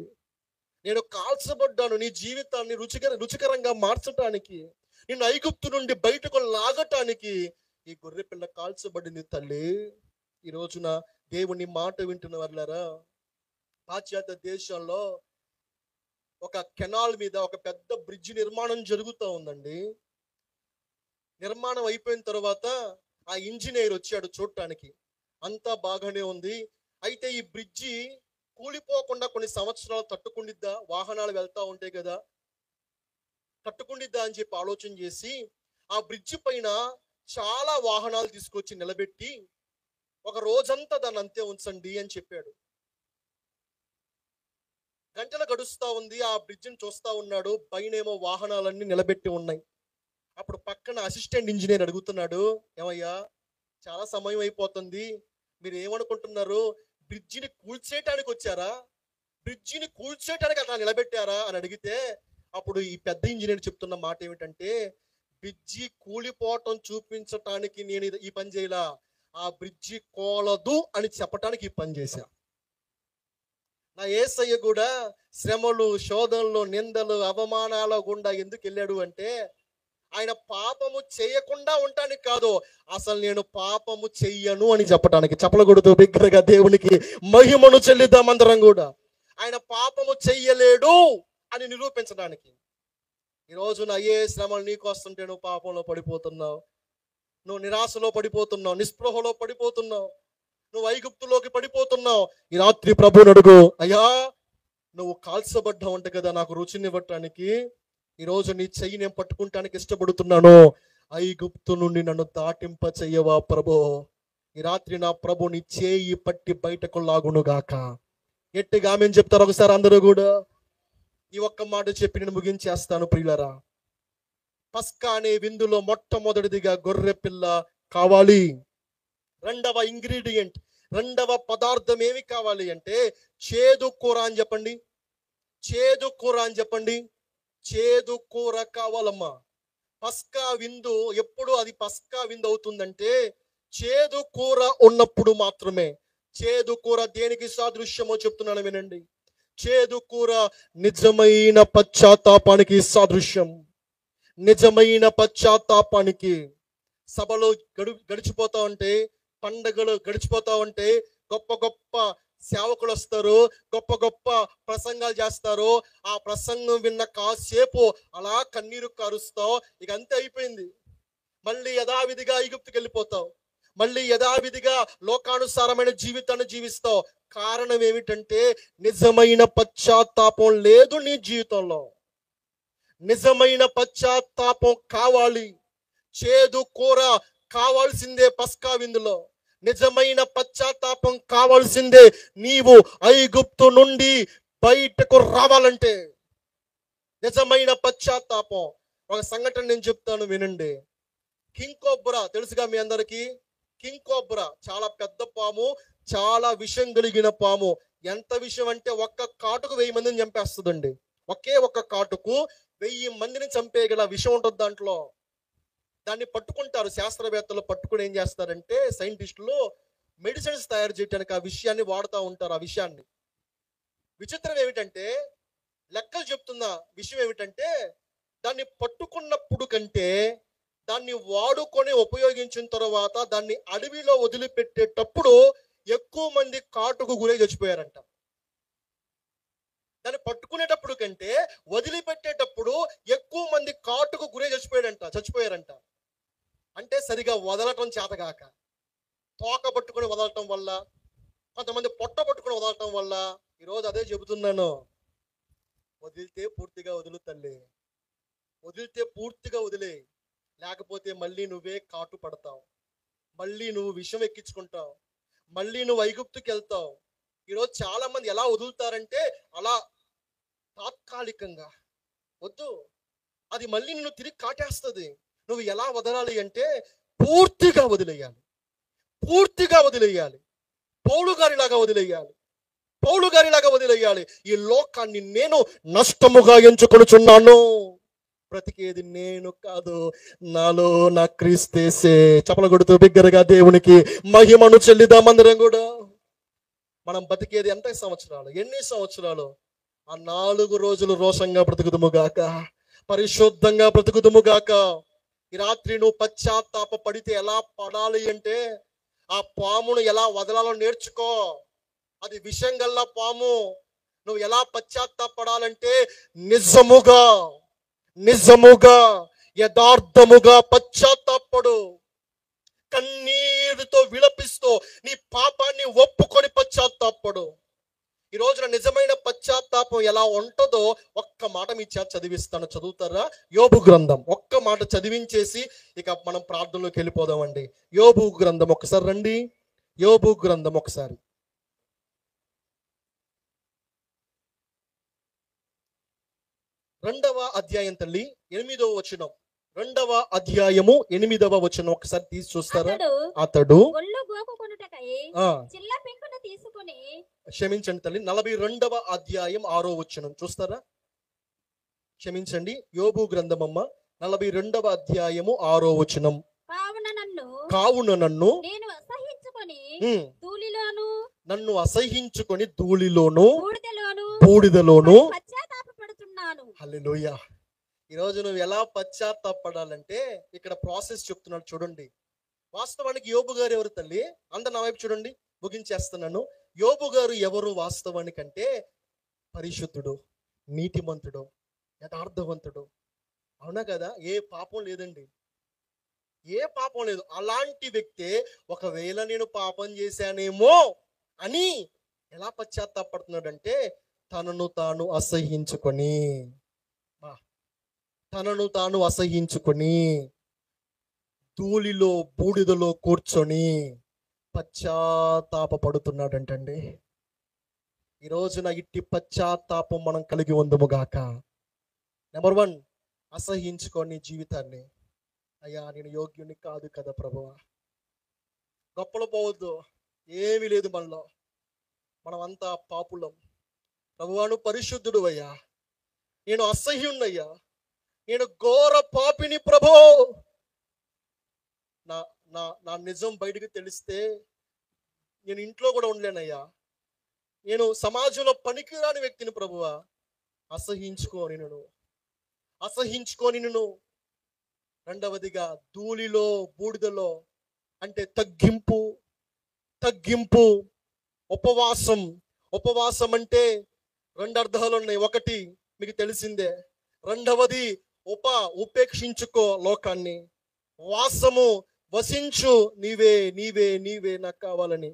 నేను కాల్చబడ్డాను నీ జీవితాన్ని రుచికరంగా మార్చటానికి, నిన్ను ఐగుప్తు నుండి బయటకు లాగటానికి ఈ గొర్రె పిల్ల కాల్చబడింది తల్లి. ఈ రోజున దేవుని మాట వింటున్న వాళ్ళారా, పాశ్చాత్య దేశంలో ఒక కెనాల్ మీద ఒక పెద్ద బ్రిడ్జ్ నిర్మాణం జరుగుతూ ఉందండి. నిర్మాణం అయిపోయిన తర్వాత ఆ ఇంజనీర్ వచ్చాడు చూడటానికి. అంతా బాగానే ఉంది. అయితే ఈ బ్రిడ్జి కూలిపోకుండా కొన్ని సంవత్సరాలు తట్టుకుండిద్దా? వాహనాలు వెళ్తా ఉంటాయి కదా, తట్టుకుండిద్దా అని చెప్పి ఆలోచన చేసి ఆ బ్రిడ్జి పైన చాలా వాహనాలు తీసుకొచ్చి నిలబెట్టి ఒక రోజంతా దాన్ని అంతే ఉంచండి అని చెప్పాడు. గంటలు గడుస్తా ఉంది. ఆ బ్రిడ్జిని చూస్తా ఉన్నాడు. పైనేమో వాహనాలన్నీ నిలబెట్టి ఉన్నాయి. అప్పుడు పక్కన అసిస్టెంట్ ఇంజనీర్ అడుగుతున్నాడు, ఏమయ్యా చాలా సమయం అయిపోతుంది, మీరు ఏమనుకుంటున్నారు? బ్రిడ్జిని కూల్చేయటానికి వచ్చారా? బ్రిడ్జిని కూల్చేయటానికి అట్లా నిలబెట్టారా అని అడిగితే, అప్పుడు ఈ పెద్ద ఇంజనీర్ చెప్తున్న మాట ఏమిటంటే, బ్రిడ్జి కూలిపోవటం చూపించటానికి నేను ఈ పని చేయలా, ఆ బ్రిడ్జి కోలదు అని చెప్పటానికి ఈ పని చేశా. నా యేసయ్య కూడా శ్రమలు, శోధనలు, నిందలు, అవమానాల గుండా ఎందుకు వెళ్ళాడు అంటే, ఆయన పాపము చేయకుండా ఉండటానికి కాదు, అసలు నేను పాపము చెయ్యను అని చెప్పటానికి. చప్పలు కొడుతూ బిగ్గరగా దేవునికి మహిమను చెల్లిద్దాం అందరం కూడా. ఆయన పాపము చెయ్యలేడు అని నిరూపించడానికి. ఈరోజు నా ఏ శ్రమలు నీకు వస్తుంటే నువ్వు పాపంలో పడిపోతున్నావు, నువ్వు నిరాశలో పడిపోతున్నావు, నిస్పృహలో పడిపోతున్నావు, నువ్వు ఐగుప్తులోకి పడిపోతున్నావు. ఈ రాత్రి ప్రభువుని అడుగు, అయ్యా నువ్వు కాల్చబడ్డావు అంట కదా నాకు రుచినివ్వటానికి, ఈరోజు నీ చెయ్యి నేను పట్టుకుంటానికి ఇష్టపడుతున్నాను. ఐగుప్తు నుండి నన్ను దాటింప చెయ్యవా ప్రభు. ఈ రాత్రి నా ప్రభు నీ చేయి పట్టి బయటకు లాగునుగాక. గట్టిగా ఆమేన్ చెప్తారు ఒకసారి అందరూ కూడా. ఈ ఒక్క మాట చెప్పి నేను ముగించేస్తాను ప్రియులరా. పస్కా అనే విందులో మొట్టమొదటిదిగా గొర్రె పిల్ల కావాలి. రెండవ ఇంగ్రీడియంట్, రెండవ పదార్థం ఏమి కావాలి అంటే చేదు కూర అని చెప్పండి. చేదు కూర అని చెప్పండి. చేదు కూర కావాలమ్మా. పస్కా విందు ఎప్పుడు అది పస్కా విందు అవుతుందంటే చేదు కూర ఉన్నప్పుడు మాత్రమే. చేదు కూర దేనికి సాదృశ్యమో చెప్తున్నాను వినండి. చేదు కూర నిజమైన పశ్చాత్తాపానికి సాదృశ్యం. నిజమైన పశ్చాత్తాపానికి. సభలో గడిచిపోతా ఉంటే, పండగలు గడిచిపోతా ఉంటే గొప్ప గొప్ప సేవకులు వస్తారు, గొప్ప గొప్ప ప్రసంగాలు చేస్తారు. ఆ ప్రసంగం విన్న కాసేపు అలా కన్నీరు కారుస్తావు, ఇక అంతే అయిపోయింది. మళ్ళీ యథావిధిగా ఐగుప్తుకి వెళ్ళిపోతావు, మళ్ళీ యథావిధిగా లోకానుసారమైన జీవితాన్ని జీవిస్తావు. కారణం ఏమిటంటే నిజమైన పశ్చాత్తాపం లేదు నీ జీవితంలో. నిజమైన పశ్చాత్తాపం కావాలి. చేదు కూర కావాల్సిందే పస్కా విందులో. నిజమైన పశ్చాత్తాపం కావాల్సిందే నీవు ఐగుప్తు నుండి బయటకు రావాలంటే. నిజమైన పశ్చాత్తాపం. ఒక సంఘటన నేను చెప్తాను వినండి. కింగ్ కోబ్రా తెలుసుగా మీ అందరికీ. కింగ్ కోబ్రా చాలా పెద్ద పాము, చాలా విషం కలిగిన పాము. ఎంత విషం అంటే ఒక్క కాటుకు 1000 మందిని చంపేస్తుందండి. ఒకే ఒక్క కాటుకు 1000 మందిని చంపేయగల విషం ఉంటుంది దాంట్లో. దాన్ని పట్టుకుంటారు శాస్త్రవేత్తలు. పట్టుకుని ఏం చేస్తారంటే సైంటిస్టులు మెడిసిన్స్ తయారు చేయడానికి ఆ విషయాన్ని వాడుతూ ఉంటారు. ఆ విషయాన్ని విచిత్రం ఏమిటంటే, లెక్కలు చెప్తున్న విషయం ఏమిటంటే, దాన్ని పట్టుకున్నప్పుడు కంటే దాన్ని వాడుకొని ఉపయోగించిన తర్వాత దాన్ని అడవిలో వదిలిపెట్టేటప్పుడు ఎక్కువ మంది కాటుకు గురై చచ్చిపోయారంట. దాన్ని పట్టుకునేటప్పుడు కంటే వదిలిపెట్టేటప్పుడు ఎక్కువ మంది కాటుకు గురై చచ్చిపోయారంట. అంటే సరిగా వదలటం చేతగాక, తోక పట్టుకుని వదలటం వల్ల, కొంతమంది పొట్ట పట్టుకుని వదలటం వల్ల. ఈరోజు అదే చెబుతున్నాను, వదిలితే పూర్తిగా వదులు తల్లి, వదిలితే పూర్తిగా వదిలే. లేకపోతే మళ్ళీ నువ్వే కాటు పడతావు, మళ్ళీ నువ్వు విషం ఎక్కించుకుంటావు, మళ్ళీ నువ్వు ఐగుప్తుకి వెళ్తావు. ఈరోజు చాలా మంది ఎలా వదులుతారంటే అలా తాత్కాలికంగా. వద్దు, అది మళ్ళీ నిన్ను తిరిగి కాటేస్తుంది. నువ్వు ఎలా వదలాలి అంటే పూర్తిగా వదిలేయాలి, పూర్తిగా వదిలేయాలి. పౌలు గారిలాగా వదిలేయాలి, పౌలు గారిలాగా వదిలేయాలి. ఈ లోకాన్ని నేను నష్టముగా ఎంచుకొనుచున్నాను, బ్రతికేది నేను కాదు, నాలో నా క్రీస్తేసే. చపల కొడుతూ బిగ్గరగా దేవునికి మహిమను చెల్లిద్దాం అందరం కూడా. మనం బతికేది ఎంత సంవత్సరాలు, ఎన్ని సంవత్సరాలు? ఆ 4 రోజులు రోషంగా బ్రతుకుదుముగాక, పరిశుద్ధంగా బ్రతుకుదుముగాక. ఈ రాత్రి నువ్వు పశ్చాత్తాప పడితే ఎలా పడాలి అంటే ఆ పామును ఎలా వదలాలో నేర్చుకో. అది విషం గల్ల పాము. నువ్వు ఎలా పశ్చాత్తాపడాలంటే నిజముగా నిజముగా యథార్థముగా పశ్చాత్తాపడు. కన్నీరుతో విలపిస్తూ నీ పాపాన్ని ఒప్పుకొని పశ్చాత్తాపడు. ఈ రోజున నిజమైన పశ్చాత్తాపం ఎలా ఉంటుందో ఒక్క మాట మీ చేత చదివిస్తాను, చదువుతారా? యోబు గ్రంథం ఒక్క మాట చదివించేసి ఇక మనం ప్రార్థనలోకి వెళ్ళిపోదామండి. యోబు గ్రంథం ఒకసారి రండి. యోబు గ్రంథం ఒకసారి 2వ అధ్యాయం తల్లి 8వ వచనం. 2వ అధ్యాయము 8వ వచనం ఒకసారి తీసి చూస్తారా? అతడు క్షమించండి తల్లి, 42వ అధ్యాయం 6వ వచనం చూస్తారా? క్షమించండి, యోబు గ్రంథం అమ్మ 42వ అధ్యాయము 6వ వచనం. కావున నన్ను అసహ్యించుకొని ధూళిలోను బూడిదలోను. హల్లెలూయా. ఈరోజు నువ్వు ఎలా పశ్చాత్తాపడాలంటే ఇక్కడ ప్రాసెస్ చెప్తున్నాడు చూడండి. వాస్తవానికి యోబు గారు ఎవరు తల్లి? అందరు నా వైపు చూడండి, ముగించేస్తున్నాను. యోబు గారు ఎవరు వాస్తవానికంటే పరిశుద్ధుడు, నీతిమంతుడు, యథార్థవంతుడు. అవునా కదా? ఏ పాపం లేదండి, ఏ పాపం లేదు. అలాంటి వ్యక్తే ఒకవేళ నేను పాపం చేశానేమో అని ఎలా పశ్చాత్తాపడుతున్నాడంటే, తనను తాను అసహ్యించుకొని, బా, తనను తాను అసహ్యించుకొని ధూళిలో బూడిదలో కూర్చొని పశ్చాత్తాపడుతున్నాడంటండి. ఈ రోజున ఇట్టి పశ్చాత్తాపం మనం కలిగి ఉందముగాక. నెంబర్ 1, అసహ్యించుకొని జీవితాన్ని. అయ్యా నేను యోగ్యుని కాదు కదా ప్రభువా. గొప్పలు పోవద్దు, ఏమీ లేదు మనలో, మనమంతా పాపులం. ప్రభువాను పరిశుద్ధుడు అయ్యా, నేను అసహ్యున్నయ్యా, నేను ఘోర పాపిని ప్రభో. నా నా నా నిజం బయటకు తెలిస్తే నేను ఇంట్లో కూడా ఉండలేనయ్యా. నేను సమాజంలో పనికిరాని వ్యక్తిని ప్రభువా. అసహ్యించుకొని నేను. రెండవదిగా ధూళిలో బూడిదలో అంటే తగ్గింపు. ఉపవాసం అంటే 2 అర్థాలు ఉన్నాయి. ఒకటి మీకు తెలిసిందే. రెండవది ఉపేక్షించుకో లోకాన్ని. వాసము, వసించు, నీవే నాకు కావాలని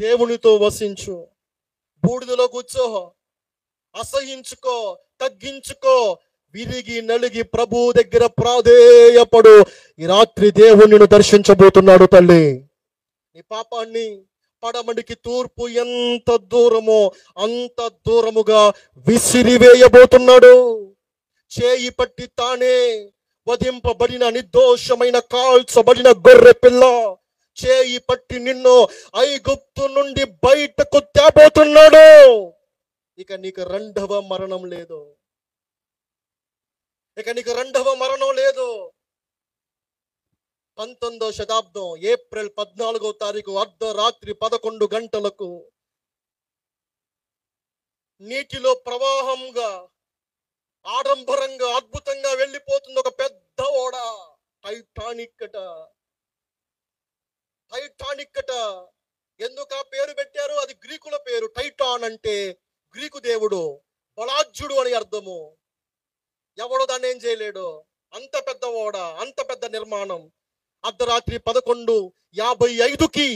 దేవునితో వసించు. బూడిదలో కూర్చో, అసహించుకో, తగ్గించుకో, విరిగి నలిగి ప్రభు దగ్గర ప్రాధేయపడు. ఈ రాత్రి దేవుడు నిన్ను దర్శించబోతున్నాడు తల్లి. నీ పాపాన్ని పడమడికి తూర్పు ఎంత దూరమో అంత దూరముగా విసిరివేయబోతున్నాడు. చేయి పట్టి తానే వధింపబడిన నిర్దోషమైన కాల్చబడిన గొర్రె పిల్ల చేయి పట్టి నిన్ను ఐగుప్తు నుండి బయటకు తేబోతున్నాడు. ఇక నీకు రెండవ మరణం లేదు. 19వ శతాబ్దం ఏప్రిల్ 14వ తారీఖు అర్ధరాత్రి 11 గంటలకు నీటిలో ప్రవాహంగా ఆడంబరంగా అద్భుతంగా వెళ్ళిపోతుంది ఒక పెద్ద ఓడ. టైటానిక్ అట. ఎందుకు ఆ పేరు పెట్టారు? అది గ్రీకుల పేరు. టైటాన్ అంటే గ్రీకు దేవుడు, బలాఢ్యుడు అని అర్థము. ఎవడో దాన్ని ఏం చేయలేడు. అంత పెద్ద ఓడ, అంత పెద్ద నిర్మాణం. అర్ధరాత్రి 11:55కి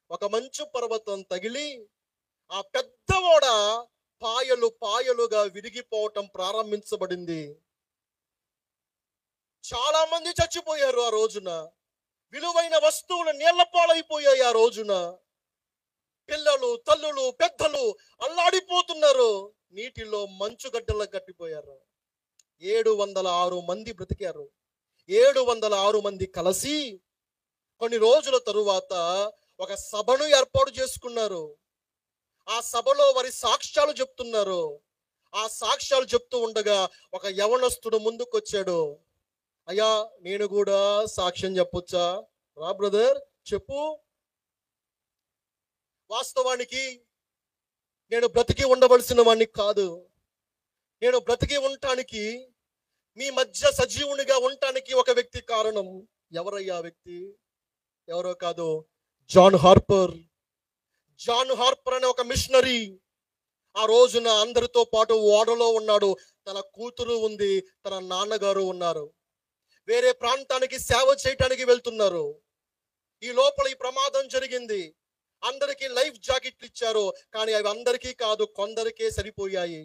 ఒక మంచు పర్వతం తగిలి ఆ పెద్ద ఓడ పాయలుగా విరిగిపోవటం ప్రారంభించబడింది. చాలా మంది చచ్చిపోయారు ఆ రోజున. విలువైన వస్తువులు నీళ్ల పాలైపోయాయి ఆ రోజున. పిల్లలు, తల్లులు, పెద్దలు అల్లాడిపోతున్నారు. నీటిలో మంచుగడ్డలకు కట్టిపోయారు. 706 మంది బ్రతికారు. 706 మంది కలిసి కొన్ని రోజుల తరువాత ఒక సభను ఏర్పాటు చేసుకున్నారు. ఆ సభలో వారి సాక్ష్యాలు చెప్తున్నారు. ఆ సాక్ష్యాలు చెప్తూ ఉండగా ఒక యవనస్తుడు ముందుకొచ్చాడు. అయ్యా నేను కూడా సాక్ష్యం చెప్పొచ్చా? రా బ్రదర్ చెప్పు. వాస్తవానికి నేను బ్రతికి ఉండవలసిన వాడిని కాదు. నేను బ్రతికి ఉండటానికి, మీ మధ్య సజీవునిగా ఉండటానికి ఒక వ్యక్తి కారణం. ఎవరయ్యా వ్యక్తి? ఎవరో కాదు, జాన్ హార్పర్ అనే ఒక మిషనరీ. ఆ రోజున అందరితో పాటు ఓడలో ఉన్నాడు. తన కూతురు ఉంది, తన నాన్నగారు ఉన్నారు. వేరే ప్రాంతానికి సేవ చేయటానికి వెళ్తున్నారు. ఈ లోపల ఈ ప్రమాదం జరిగింది. అందరికీ లైఫ్ జాకెట్లు ఇచ్చారు, కానీ అవి అందరికీ కాదు, కొందరికే సరిపోయాయి.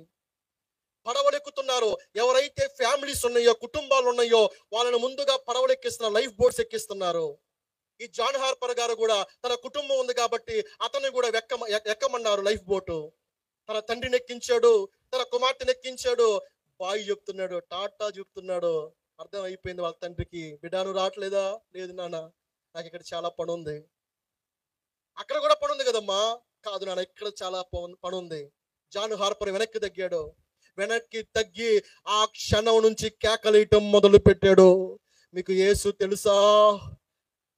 పడవలెక్కుతున్నారు. ఎవరైతే ఫ్యామిలీస్ ఉన్నాయో, కుటుంబాలు ఉన్నాయో వాళ్ళని ముందుగా పడవలెక్కిస్తున్నారు, లైఫ్ బోట్స్ ఎక్కిస్తున్నారు. ఈ జాన్ హార్పర్ గారు కూడా తన కుటుంబం ఉంది కాబట్టి అతన్ని కూడా ఎక్కమన్నారు లైఫ్ బోటు. తన తండ్రిని ఎక్కించాడు, తన కుమార్తెను ఎక్కించాడు. బాయ్ చెప్తున్నాడు, టాటా చెప్తున్నాడు. అర్థం అయిపోయింది వాళ్ళ తండ్రికి. బిడ్డాను రావట్లేదా? లేదు నాన్న, నాకు ఇక్కడ చాలా పని ఉంది. అక్కడ కూడా పని ఉంది కదమ్మా? కాదు నాన్న, ఇక్కడ చాలా పని ఉంది. జాన్ హార్పర్ వెనక్కి తగ్గి ఆ క్షణం నుంచి కేకలేయటం మొదలు పెట్టాడు. మీకు యేసు తెలుసా?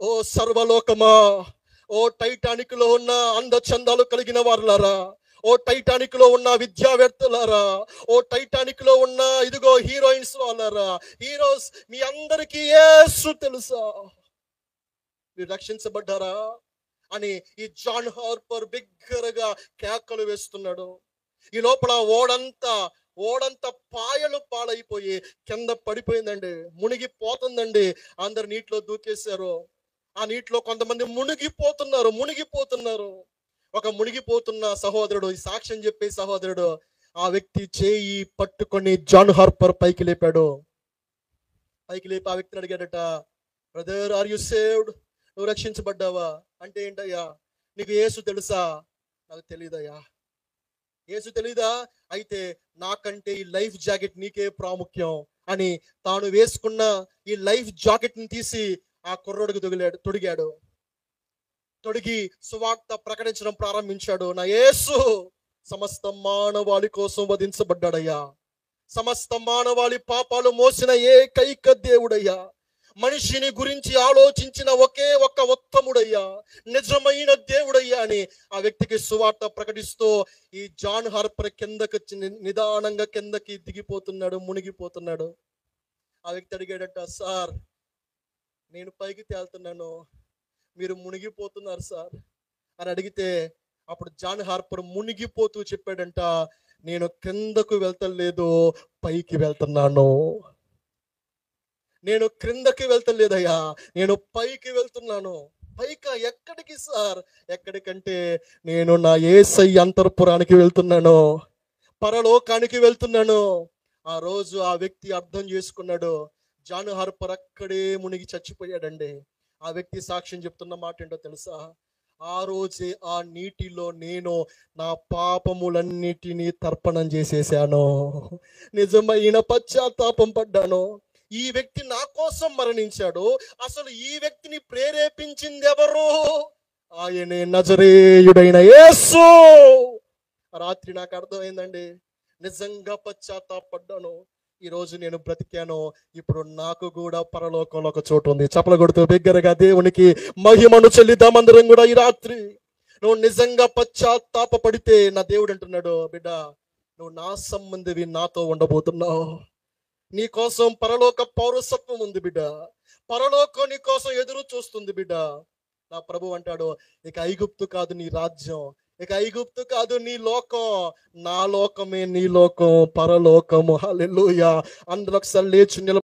ఓ సర్వలోకమా, ఓ టైటానిక్ లో ఉన్న అందచందాలు కలిగిన వారులారా, ఓ టైటానిక్ లో ఉన్న విద్యావేత్తలారా, ఓ టైటానిక్ లో ఉన్న ఇదిగో హీరోయిన్స్ వాళ్ళారా, హీరోస్, మీ అందరికీ యేసు తెలుసా? మీరు రక్షించబడ్డారా అని ఈ జాన్ హార్పర్ బిగ్గరగా కేకలు వేస్తున్నాడు. ఈ లోపల ఓడంతా పాయలు పాలైపోయి కింద పడిపోయిందండి, మునిగిపోతుందండి. అందరు నీటిలో దూకేశారు. ఆ నీటిలో కొంతమంది మునిగిపోతున్నారు. ఒక మునిగిపోతున్న సహోదరుడు, ఈ సాక్ష్యం చెప్పే సహోదరుడు, ఆ వ్యక్తి చేయి పట్టుకొని జాన్ హార్పర్ పైకి లేపాడు. పైకి లేపి ఆ వ్యక్తిని అడిగాడట, బ్రదర్ ఆర్ యు సేవ్డ్? నువ్వు రక్షించబడ్డావా? అంటే ఏంటయ్యా, నీకు యేసు తెలుసా? నాకు తెలియదయ్యా. యేసు తెలీదా? అయితే నాకంటే ఈ లైఫ్ జాకెట్ నీకే ప్రాముఖ్యం అని తాను వేసుకున్న ఈ లైఫ్ జాకెట్ ని తీసి ఆ కుర్రోడికి తొడిగాడు. తొడిగి సువార్త ప్రకటించడం ప్రారంభించాడు. నా యేసు సమస్త మానవాళి కోసం వధించబడ్డాడయ్యా. సమస్త మానవాళి పాపాలు మోసిన ఏకైక దేవుడయ్యా. మనిషిని గురించి ఆలోచించిన ఒకే ఒక్క ఉత్తముడయ్యా, నిజమైన దేవుడయ్యా అని ఆ వ్యక్తికి సువార్త ప్రకటిస్తూ ఈ జాన్ హార్పర్ నిదానంగా కిందకి దిగిపోతున్నాడు, మునిగిపోతున్నాడు. ఆ వ్యక్తి అడిగాడట, సార్ నేను పైకి తేలుతున్నాను, మీరు మునిగిపోతున్నారు సార్ అని అడిగితే, అప్పుడు జాన్ హార్పర్ మునిగిపోతూ చెప్పాడంట, నేను కిందకు వెళ్తలేదు, పైకి వెళ్తున్నాను. నేను క్రిందకి వెళ్తలేదయ్యా, నేను పైకి వెళ్తున్నాను. పైకా? ఎక్కడికి సార్? ఎక్కడికంటే నేను నా యేసయ్య అంతఃపురానికి వెళ్తున్నాను, పరలోకానికి వెళ్తున్నాను. ఆ రోజు ఆ వ్యక్తి అర్థం చేసుకున్నాడు. జాన్ హార్పర్ అక్కడే మునిగి చచ్చిపోయాడండి. ఆ వ్యక్తి సాక్ష్యం చెప్తున్న మాట ఏంటో తెలుసా? ఆ రోజే ఆ నీటిలో నేను నా పాపములన్నిటినీ తర్పణం చేసేసాను, నిజమైన పశ్చాత్తాపం పడ్డాను. ఈ వ్యక్తి నా కోసం మరణించాడు. అసలు ఈ వ్యక్తిని ప్రేరేపించింది ఎవరు? ఆయనే నజరేయుడైన యేసు. రాత్రి నాకు అర్థమైందండి, నిజంగా పశ్చాత్తాపడ్డాను. ఈ రోజు నేను బ్రతికాను. ఇప్పుడు నాకు కూడా పరలోకంలో ఒక చోటు ఉంది. చప్పలు కొడుతూ బిగ్గరగా దేవునికి మహిమను చెల్లిద్దాం అందరం కూడా ఈ రాత్రి. నువ్వు నిజంగా పశ్చాత్తాప పడితే నా దేవుడు అంటున్నాడు, బిడ్డ నువ్వు నా సంబంధివి, నాతో ఉండబోతున్నావు. నీ కోసం పరలోక పౌరసత్వం ఉంది బిడ్డ. పరలోకం నీ కోసం ఎదురు చూస్తుంది బిడ్డ. నా ప్రభు అంటాడు, ఇక ఐగుప్తు కాదు నీ రాజ్యం, ఇక ఐగుప్తు కాదు నీ లోకం, నా లోకమే నీ లోకం, పరలోకము. హల్లెలూయా. అందరూ ఒకసారి లేచి